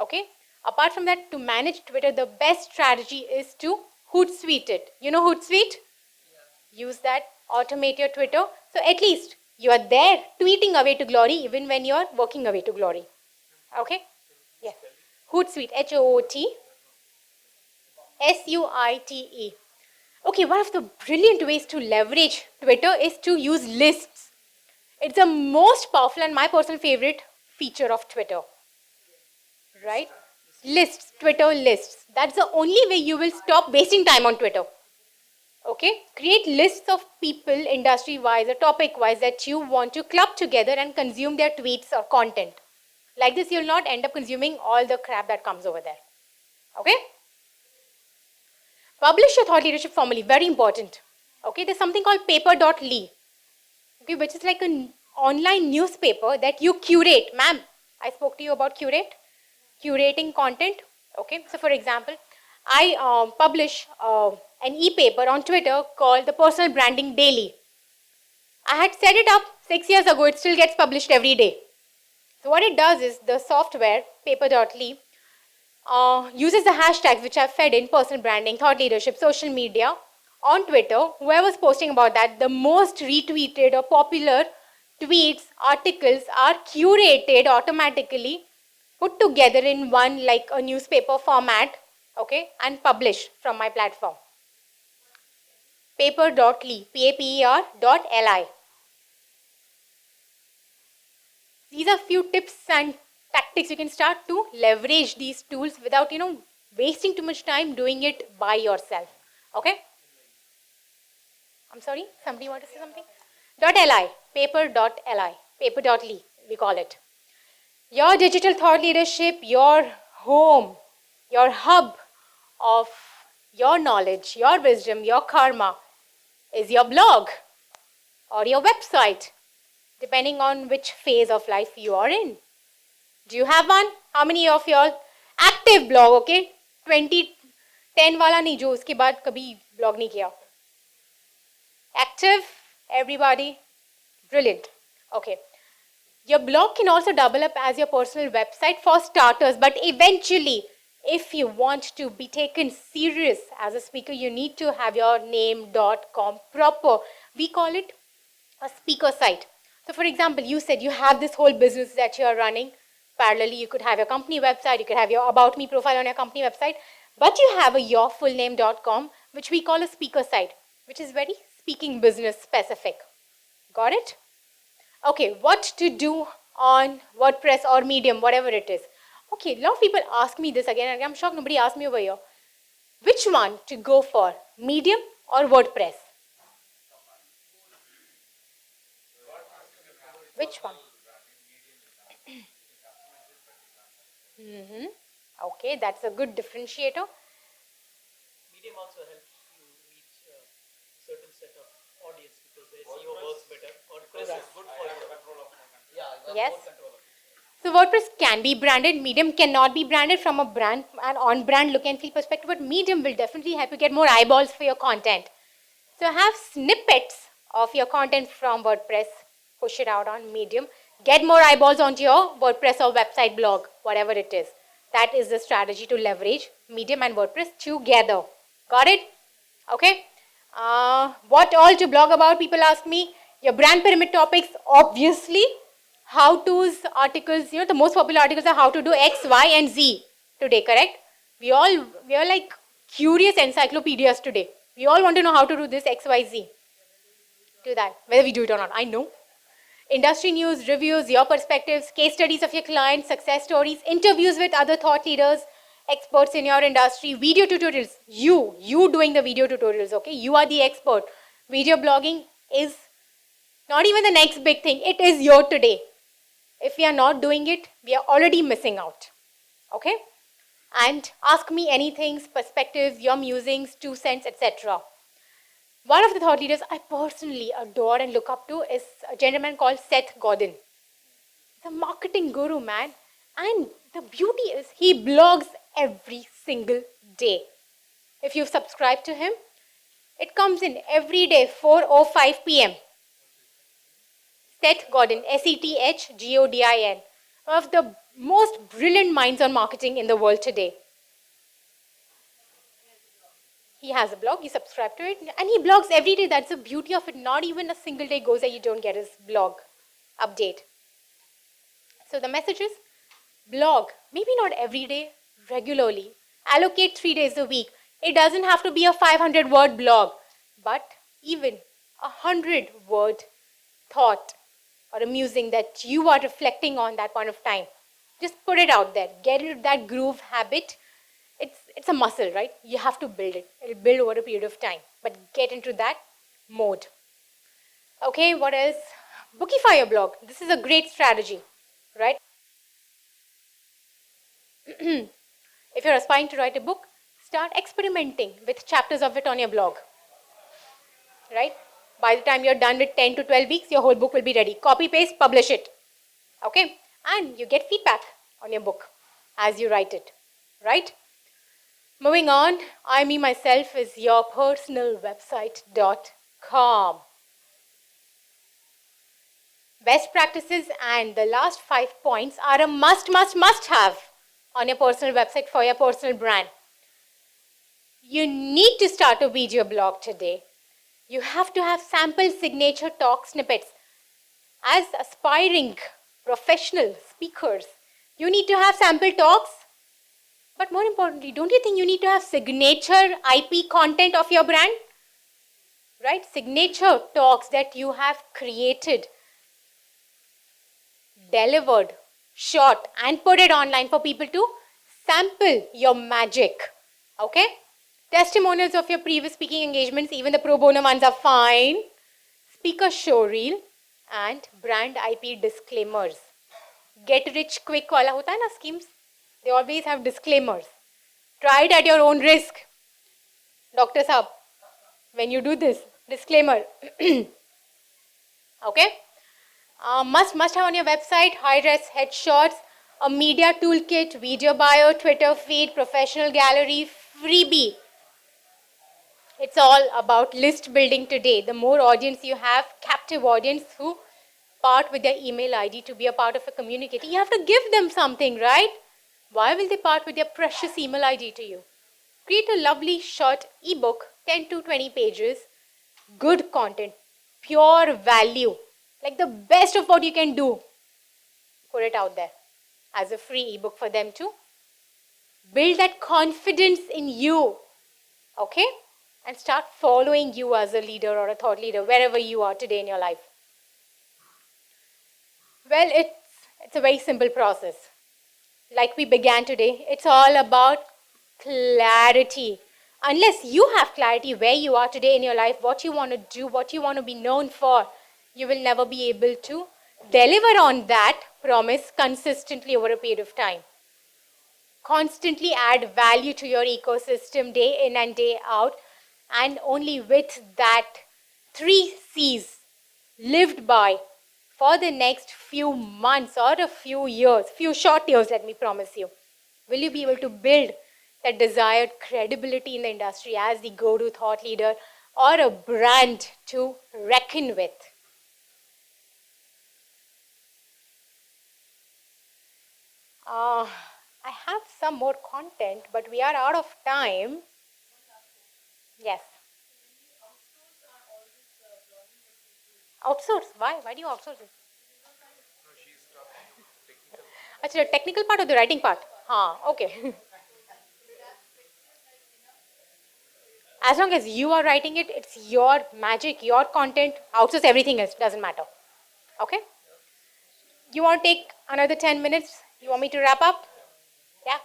Okay? Apart from that, to manage Twitter, the best strategy is to Hootsuite it. You know Hootsuite? Use that, automate your Twitter. So at least you are there tweeting away to glory even when you are working away to glory. Okay? Yes. Hootsuite, Hootsuite. Okay, one of the brilliant ways to leverage Twitter is to use lists. It's the most powerful and my personal favorite feature of Twitter. Right? Lists, Twitter lists. That's the only way you will stop wasting time on Twitter. Okay? Create lists of people, industry-wise or topic-wise, that you want to club together and consume their tweets or content. Like this, you'll not end up consuming all the crap that comes over there. Okay? Publish your thought leadership formally, very important. Okay, there's something called paper.ly, okay, which is like an online newspaper that you curate. Ma'am, I spoke to you about curating content. Okay, so for example, I publish an e-paper on Twitter called the Personal Branding Daily. I had set it up 6 years ago, it still gets published every day. So what it does is the software, paper.ly, uses the hashtags which I've fed in: personal branding, thought leadership, social media. On Twitter, whoever's posting about that, the most retweeted or popular tweets, articles are curated automatically, put together in one like a newspaper format, okay, and published from my platform. Paper.ly, paper.li. These are few tips and tactics you can start to leverage these tools without, wasting too much time doing it by yourself. Okay? I'm sorry, somebody want to say something? .li, paper.li, paper.ly, we call it. Your digital thought leadership, your home, your hub of your knowledge, your wisdom, your karma is your blog or your website, depending on which phase of life you are in. Do you have one? How many of y'all? Active blog, okay? 2010 वाला नहीं जो उसके बाद कभी blog नहीं किया. Active, everybody? Brilliant. Okay. Your blog can also double up as your personal website for starters, but eventually, if you want to be taken serious as a speaker, you need to have your name.com proper. We call it a speaker site. So for example, you said you have this whole business that you are running. Parallelly, you could have your company website, you could have your About Me profile on your company website, but you have a yourfullname.com, which we call a speaker site, which is very speaking business specific. Got it? Okay, what to do on WordPress or Medium, whatever it is. Okay, a lot of people ask me this again, and I'm shocked nobody asked me over here. Which one to go for, Medium or WordPress? Which one? Okay, that's a good differentiator. Medium also helps you reach a certain set of audience because the SEO works better. WordPress is good for you. Yeah, you have Yes. more control of it. So WordPress can be branded, Medium cannot be branded from a brand and on-brand look and feel perspective, but Medium will definitely help you get more eyeballs for your content. So have snippets of your content from WordPress, push it out on Medium, get more eyeballs onto your WordPress or website blog, whatever it is. That is the strategy to leverage Medium and WordPress together. Got it? Okay. What all to blog about? People ask me. Your brand pyramid topics, obviously. How-tos articles, the most popular articles are how to do X, Y, and Z today, correct? We are like curious encyclopedias today. We all want to know how to do this X, Y, Z. Do that, whether we do it or not, I know. Industry news, reviews, your perspectives, case studies of your clients, success stories, interviews with other thought leaders, experts in your industry, video tutorials. You doing the video tutorials, okay? You are the expert. Video blogging is not even the next big thing. It is your today. If we are not doing it, we are already missing out, okay? And ask me anything, perspectives, your musings, 2 cents, etc. One of the thought leaders I personally adore and look up to is a gentleman called Seth Godin. He's a marketing guru, man. And the beauty is he blogs every single day. If you've subscribed to him, it comes in every day, 4:05 p.m. Seth Godin, Sethgodin. One of the most brilliant minds on marketing in the world today. He has a blog, you subscribe to it, and he blogs every day. That's the beauty of it. Not even a single day goes that you don't get his blog update. So the message is, blog, maybe not every day, regularly. Allocate 3 days a week. It doesn't have to be a 500-word blog, but even a 100-word thought or a musing that you are reflecting on that point of time. Just put it out there. Get into that groove habit. It's a muscle, right? You have to build it. It'll build over a period of time. But get into that mode. Okay, what else? Bookify your blog. This is a great strategy, right? If you're aspiring to write a book, start experimenting with chapters of it on your blog, right? By the time you're done with 10 to 12 weeks, your whole book will be ready. Copy, paste, publish it, okay? And you get feedback on your book as you write it, right? Moving on, I, me, myself is your personal website.com. Best practices and the last 5 points are a must have on your personal website for your personal brand. You need to start a video blog today. You have to have sample signature talk snippets. As aspiring professional speakers, you need to have sample talks. But more importantly, don't you think you need to have signature IP content of your brand? Right? Signature talks that you have created, delivered, shot, and put it online for people to sample your magic. Okay? Testimonials of your previous speaking engagements, even the pro bono ones are fine. Speaker show reel and brand IP disclaimers. Get rich quick wala hota hai na schemes. They always have disclaimers. Try it at your own risk. Dr. Saab, when you do this, disclaimer. Okay? Must have on your website, high-res headshots, a media toolkit, video bio, Twitter feed, professional gallery, freebie. It's all about list building today. The more audience you have, captive audience who part with their email ID to be a part of a community, you have to give them something, right? Why will they part with their precious email ID to you? Create a lovely short ebook, 10 to 20 pages, good content, pure value, like the best of what you can do. Put it out there as a free ebook for them to build that confidence in you, okay? And start following you as a leader or a thought leader wherever you are today in your life. Well, it's a very simple process. Like we began today, it's all about clarity. Unless you have clarity where you are today in your life, what you want to do, what you want to be known for, you will never be able to deliver on that promise consistently over a period of time. Constantly add value to your ecosystem day in and day out, and only with that 3 C's lived by for the next few months or a few years, few short years, let me promise you, will you be able to build that desired credibility in the industry as the go-to thought leader or a brand to reckon with. I have some more content, but we are out of time. Yes. Outsource? Why? Why do you outsource it? Actually, the technical part or the writing part? Okay. As long as you are writing it, it's your magic, your content. Outsource everything else, doesn't matter. Okay? You want to take another 10 minutes? You want me to wrap up? Yeah?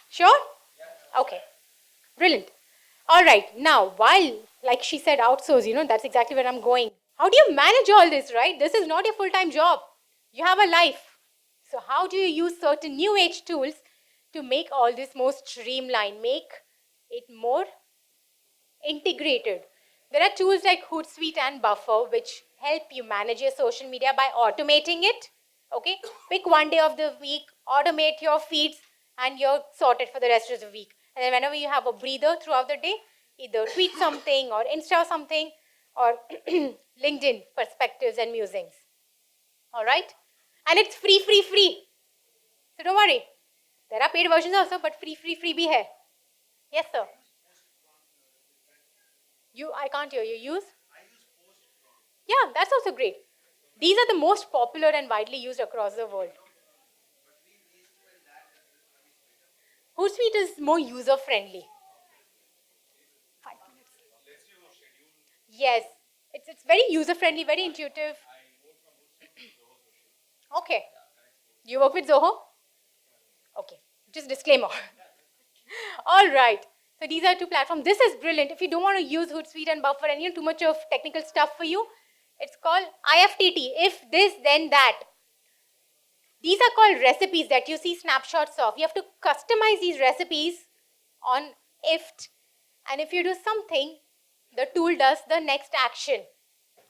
Sure? Okay. Brilliant. All right. Now, while, like she said, outsource, that's exactly where I'm going. How do you manage all this, right? This is not your full-time job. You have a life. So how do you use certain new age tools to make all this more streamlined, make it more integrated? There are tools like Hootsuite and Buffer which help you manage your social media by automating it. Okay, pick one day of the week, automate your feeds, and you're sorted for the rest of the week. And then whenever you have a breather throughout the day, either tweet something or Insta something or LinkedIn perspectives and musings. All right, and it's free. So don't worry. There are paid versions also, but free bhi hai. Yes, sir. I can't hear you. Use? Yeah, that's also great. These are the most popular and widely used across the world. Hootsuite is more user-friendly. Yes, it's very user-friendly, very intuitive. Okay. You work with Zoho? Okay, just disclaimer. All right. So these are two platforms. This is brilliant. If you don't want to use Hootsuite and Buffer and too much of technical stuff for you, it's called IFTT. If this, then that. These are called recipes that you see snapshots of. You have to customize these recipes on IFT. And if you do something, the tool does the next action.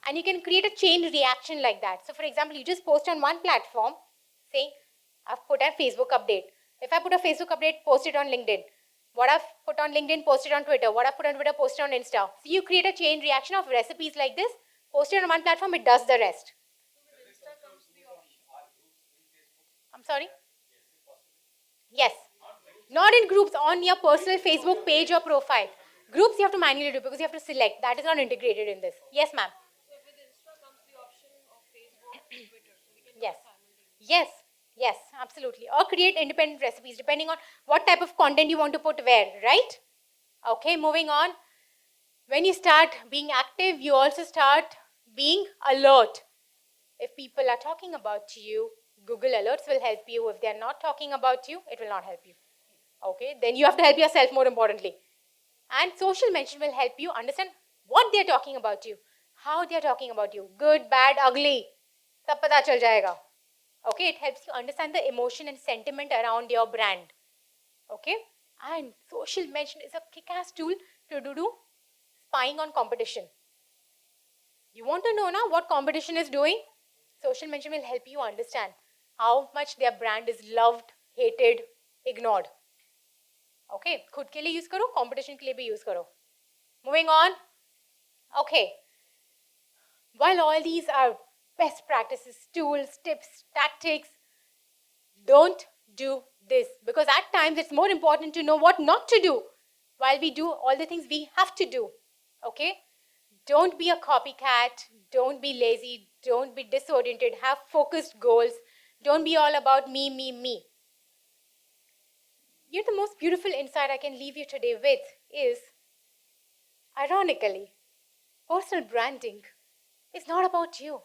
And you can create a chain reaction like that. So for example, you just post on one platform saying, I've put a Facebook update. If I put a Facebook update, post it on LinkedIn. What I've put on LinkedIn, post it on Twitter. What I've put on Twitter, post it on Insta. So you create a chain reaction of recipes like this, post it on one platform, it does the rest. I'm sorry? Yes. Not in groups, on your personal Facebook page or profile. Groups you have to manually do because you have to select. That is not integrated in this. Yes, ma'am. Yes. Yes. Yes, absolutely. Or create independent recipes depending on what type of content you want to put where, right? Okay, moving on. When you start being active, you also start being alert. If people are talking about you, Google Alerts will help you. If they are not talking about you, it will not help you. Okay, then you have to help yourself more importantly. And social mention will help you understand what they are talking about you, how they are talking about you, good, bad, ugly. Sab pata chal jayega. Okay, it helps you understand the emotion and sentiment around your brand. Okay, and social mention is a kick-ass tool to do spying on competition. You want to know now what competition is doing? Social mention will help you understand how much their brand is loved, hated, ignored. Okay, खुद के लिए use करो, competition के लिए भी use करो. Moving on. Okay. While all these are best practices, tools, tips, tactics, don't do this because at times it's more important to know what not to do while we do all the things we have to do. Okay? Don't be a copycat. Don't be lazy. Don't be disoriented. Have focused goals. Don't be all about me, me, me. You know, the most beautiful insight I can leave you today with is, ironically, personal branding is not about you.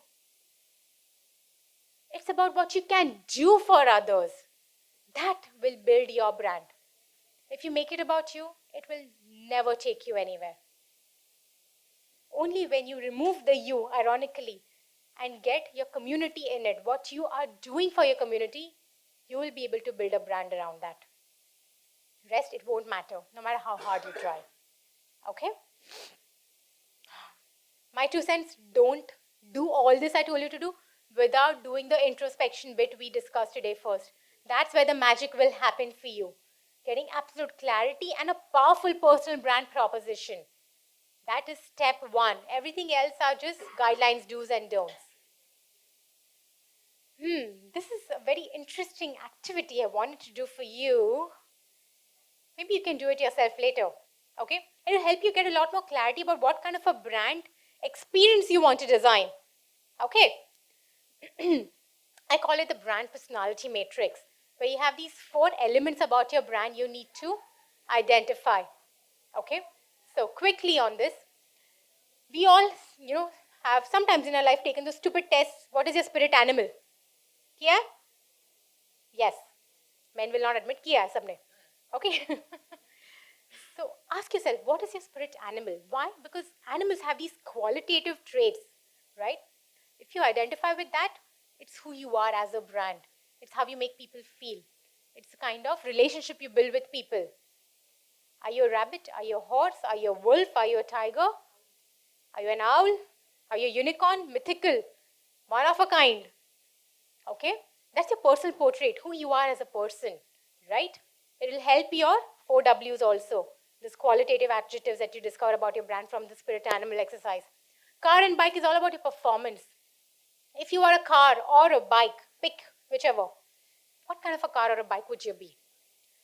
It's about what you can do for others. That will build your brand. If you make it about you, it will never take you anywhere. Only when you remove the you, ironically, and get your community in it, what you are doing for your community, you will be able to build a brand around that. Rest, it won't matter, no matter how hard you try. Okay? My 2 cents, don't do all this I told you to do without doing the introspection bit we discussed today first. That's where the magic will happen for you. Getting absolute clarity and a powerful personal brand proposition. That is step 1. Everything else are just guidelines, do's and don'ts. This is a very interesting activity I wanted to do for you. Maybe you can do it yourself later. Okay? It will help you get a lot more clarity about what kind of a brand experience you want to design. Okay? I call it the brand personality matrix, where you have these 4 elements about your brand you need to identify. Okay? So quickly on this, we all, have sometimes in our life taken those stupid tests. What is your spirit animal? Kiya? Yes. Men will not admit kiya sabne. Okay? So ask yourself, what is your spirit animal? Why? Because animals have these qualitative traits, right? If you identify with that, it's who you are as a brand. It's how you make people feel. It's the kind of relationship you build with people. Are you a rabbit? Are you a horse? Are you a wolf? Are you a tiger? Are you an owl? Are you a unicorn? Mythical. One of a kind. Okay? That's your personal portrait, who you are as a person, right? It will help your 4 Ws also. These qualitative adjectives that you discover about your brand from the spirit animal exercise. Car and bike is all about your performance. If you are a car or a bike, pick whichever. What kind of a car or a bike would you be?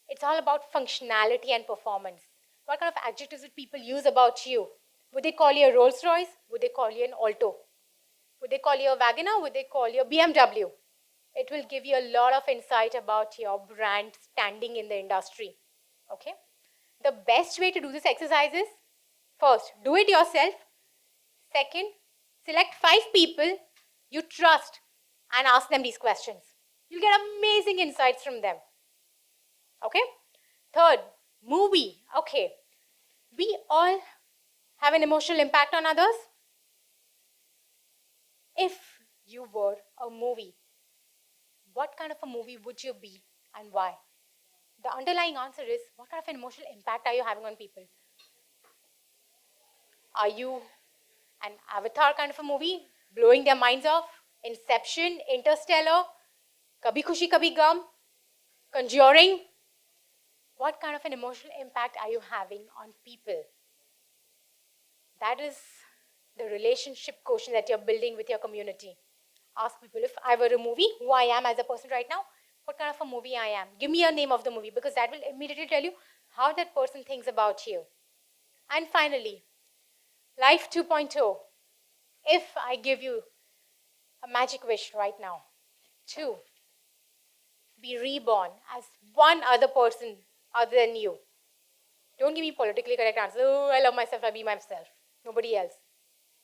It's all about functionality and performance. What kind of adjectives would people use about you? Would they call you a Rolls Royce? Would they call you an Alto? Would they call you a Wagoner? Would they call you a BMW? It will give you a lot of insight about your brand standing in the industry. Okay? The best way to do this exercise is, first, do it yourself. Second, select 5 people you trust and ask them these questions. You'll get amazing insights from them. Okay? Third, movie. Okay. We all have an emotional impact on others. If you were a movie, what kind of a movie would you be and why? The underlying answer is, what kind of an emotional impact are you having on people? Are you an Avatar kind of a movie, blowing their minds off? Inception, Interstellar, Kabhi Khushi Kabhi Gum, Conjuring? What kind of an emotional impact are you having on people? That is the relationship quotient that you're building with your community. Ask people, if I were a movie, who I am as a person right now, what kind of a movie I am. Give me a name of the movie, because that will immediately tell you how that person thinks about you. And finally, Life 2.0. If I give you a magic wish right now to be reborn as one other person other than you. Don't give me politically correct answers. Oh, I love myself, I be myself. Nobody else.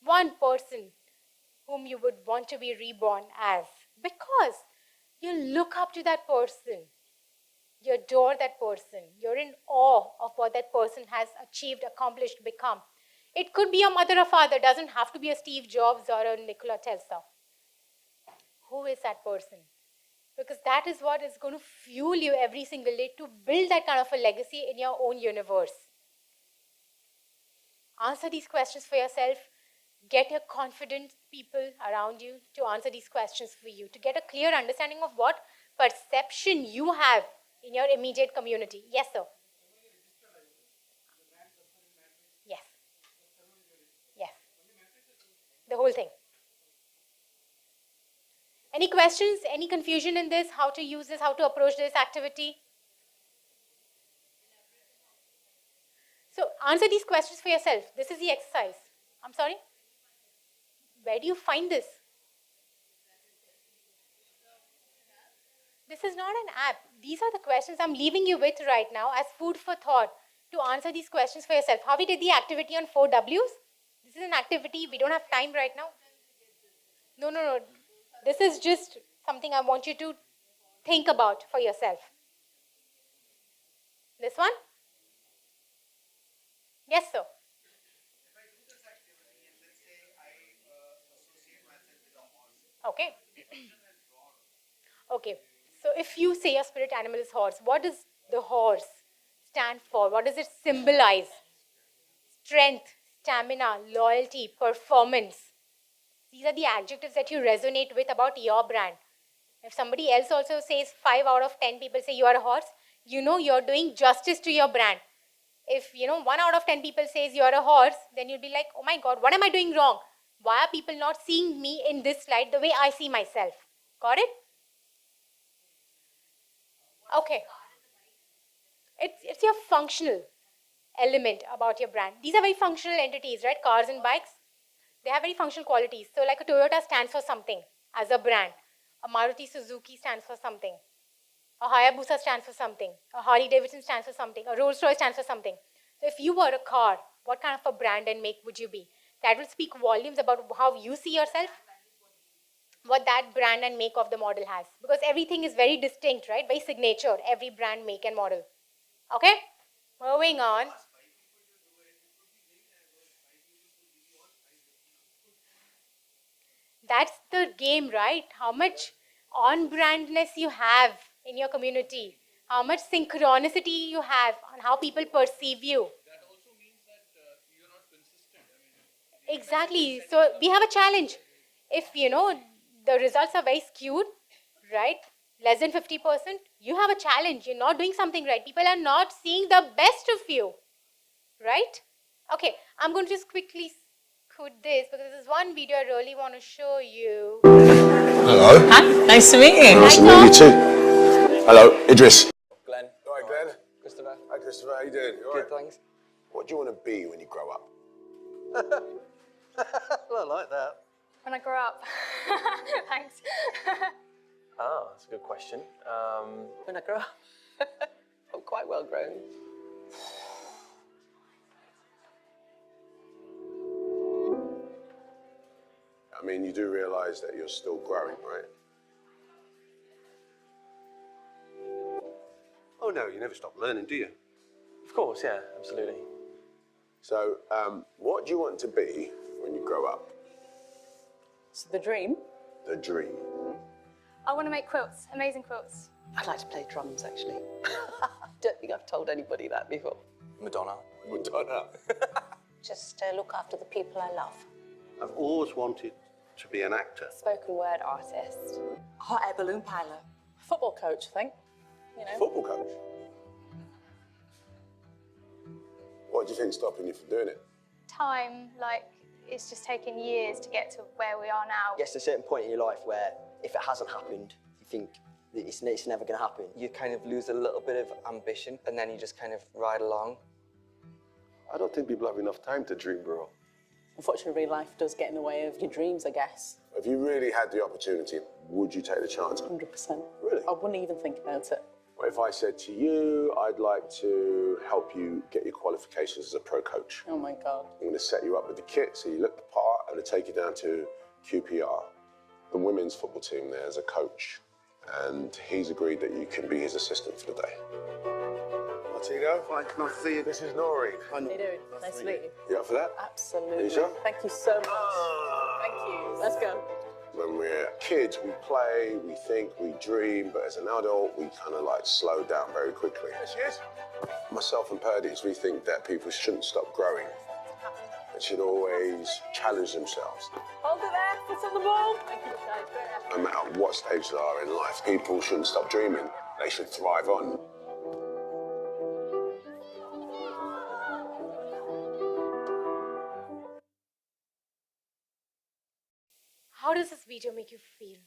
One person whom you would want to be reborn as, because you look up to that person. You adore that person. You're in awe of what that person has achieved, accomplished, become. It could be a mother or father. It doesn't have to be a Steve Jobs or a Nikola Tesla. Who is that person? Because that is what is going to fuel you every single day to build that kind of a legacy in your own universe. Answer these questions for yourself. Get your confident people around you to answer these questions for you, to get a clear understanding of what perception you have in your immediate community. Yes, sir. Yes. Yes. The whole thing. Any questions? Any confusion in this? How to use this? How to approach this activity? So answer these questions for yourself. This is the exercise. I'm sorry? Where do you find this? This is not an app. These are the questions I'm leaving you with right now as food for thought to answer these questions for yourself. How we did the activity on 4 Ws? This is an activity. We don't have time right now. No. This is just something I want you to think about for yourself. This one? Yes, sir. Okay. Okay. So if you say your spirit animal is horse, what does the horse stand for? What does it symbolize? Strength, stamina, loyalty, performance. These are the adjectives that you resonate with about your brand. If somebody else also says 5 out of 10 people say you are a horse, you know you're doing justice to your brand. If 1 out of 10 people says you're a horse, then you'll be like, oh my God, what am I doing wrong? Why are people not seeing me in this slide the way I see myself? Got it? Okay. It's your functional element about your brand. These are very functional entities, right? Cars and bikes. They have very functional qualities. So like a Toyota stands for something as a brand. A Maruti Suzuki stands for something. A Hayabusa stands for something. A Harley Davidson stands for something. A Rolls Royce stands for something. So if you were a car, what kind of a brand and make would you be? That will speak volumes about how you see yourself, what that brand and make of the model has. Because everything is very distinct, right? Very signature, every brand, make and model. Okay? Moving on. That's the game, right? How much on-brandness you have in your community. How much synchronicity you have on how people perceive you. That also means that you're not consistent. I mean, Exactly. So we have a challenge. If, the results are very skewed, right? Less than 50%, you have a challenge. You're not doing something right. People are not seeing the best of you, right? Okay, I'm going to just quickly scoot this because this is one video I really want to show you. Hello. Hi, nice to meet you. Nice to meet you too. Hello, Idris. Glenn. All right, Glenn. Christopher. Hi, Christopher. How you doing? You all Good, right? thanks. What do you want to be when you grow up? I like that. When I grow up. Thanks. Oh, that's a good question. When I grow up, I'm quite well grown. you do realise that you're still growing, right? Oh no, you never stop learning, do you? Of course, yeah, absolutely. So, what do you want to be when you grow up? So the dream? The dream. I want to make quilts, amazing quilts. I'd like to play drums, actually. Don't think I've told anybody that before. Madonna. Madonna. Just look after the people I love. I've always wanted to be an actor. Spoken word artist. Hot air balloon pilot. Football coach, I think. You know. Football coach. What do you think's stopping you from doing it? Time, like, it's just taken years to get to where we are now. Yes, a certain point in your life where if it hasn't happened, you think that it's never going to happen. You kind of lose a little bit of ambition and then you just kind of ride along. I don't think people have enough time to dream, bro. Unfortunately, real life does get in the way of your dreams, I guess. If you really had the opportunity, would you take the chance? 100%. Really? I wouldn't even think about it. What if I said to you, I'd like to help you get your qualifications as a pro coach? Oh my God. I'm going to set you up with the kit so you look the part. I'm going to take you down to QPR, the women's football team there, as a coach. And he's agreed that you can be his assistant for the day. Martino. Fine, nice to see you. This is Noreen. How you doing? Nice to meet you. You up for that? Absolutely. Are you sure? Thank you so much. Thank you. Let's go. When we're kids, we play, we think, we dream, but as an adult, we kind of like slow down very quickly. There she is. Myself and Purdy's, we think that people shouldn't stop growing. They should always challenge themselves. Hold it there, foot on the ball. Thank you, guys. Very happy. No matter what stage they are in life, people shouldn't stop dreaming. They should thrive on. How does this video make you feel?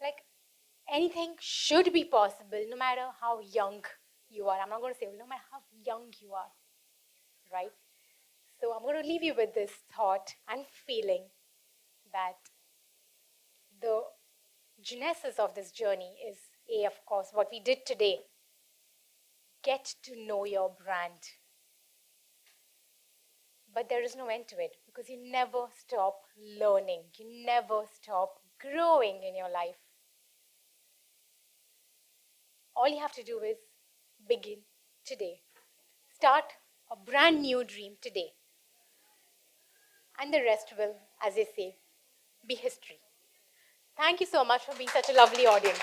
Like, anything should be possible, no matter how young you are. I'm not going to say, no matter how young you are, right? So I'm going to leave you with this thought and feeling that the genesis of this journey is, A, of course, what we did today. Get to know your brand. But there is no end to it because you never stop learning. You never stop growing in your life. All you have to do is begin today. Start a brand new dream today. And the rest will, as they say, be history. Thank you so much for being such a lovely audience.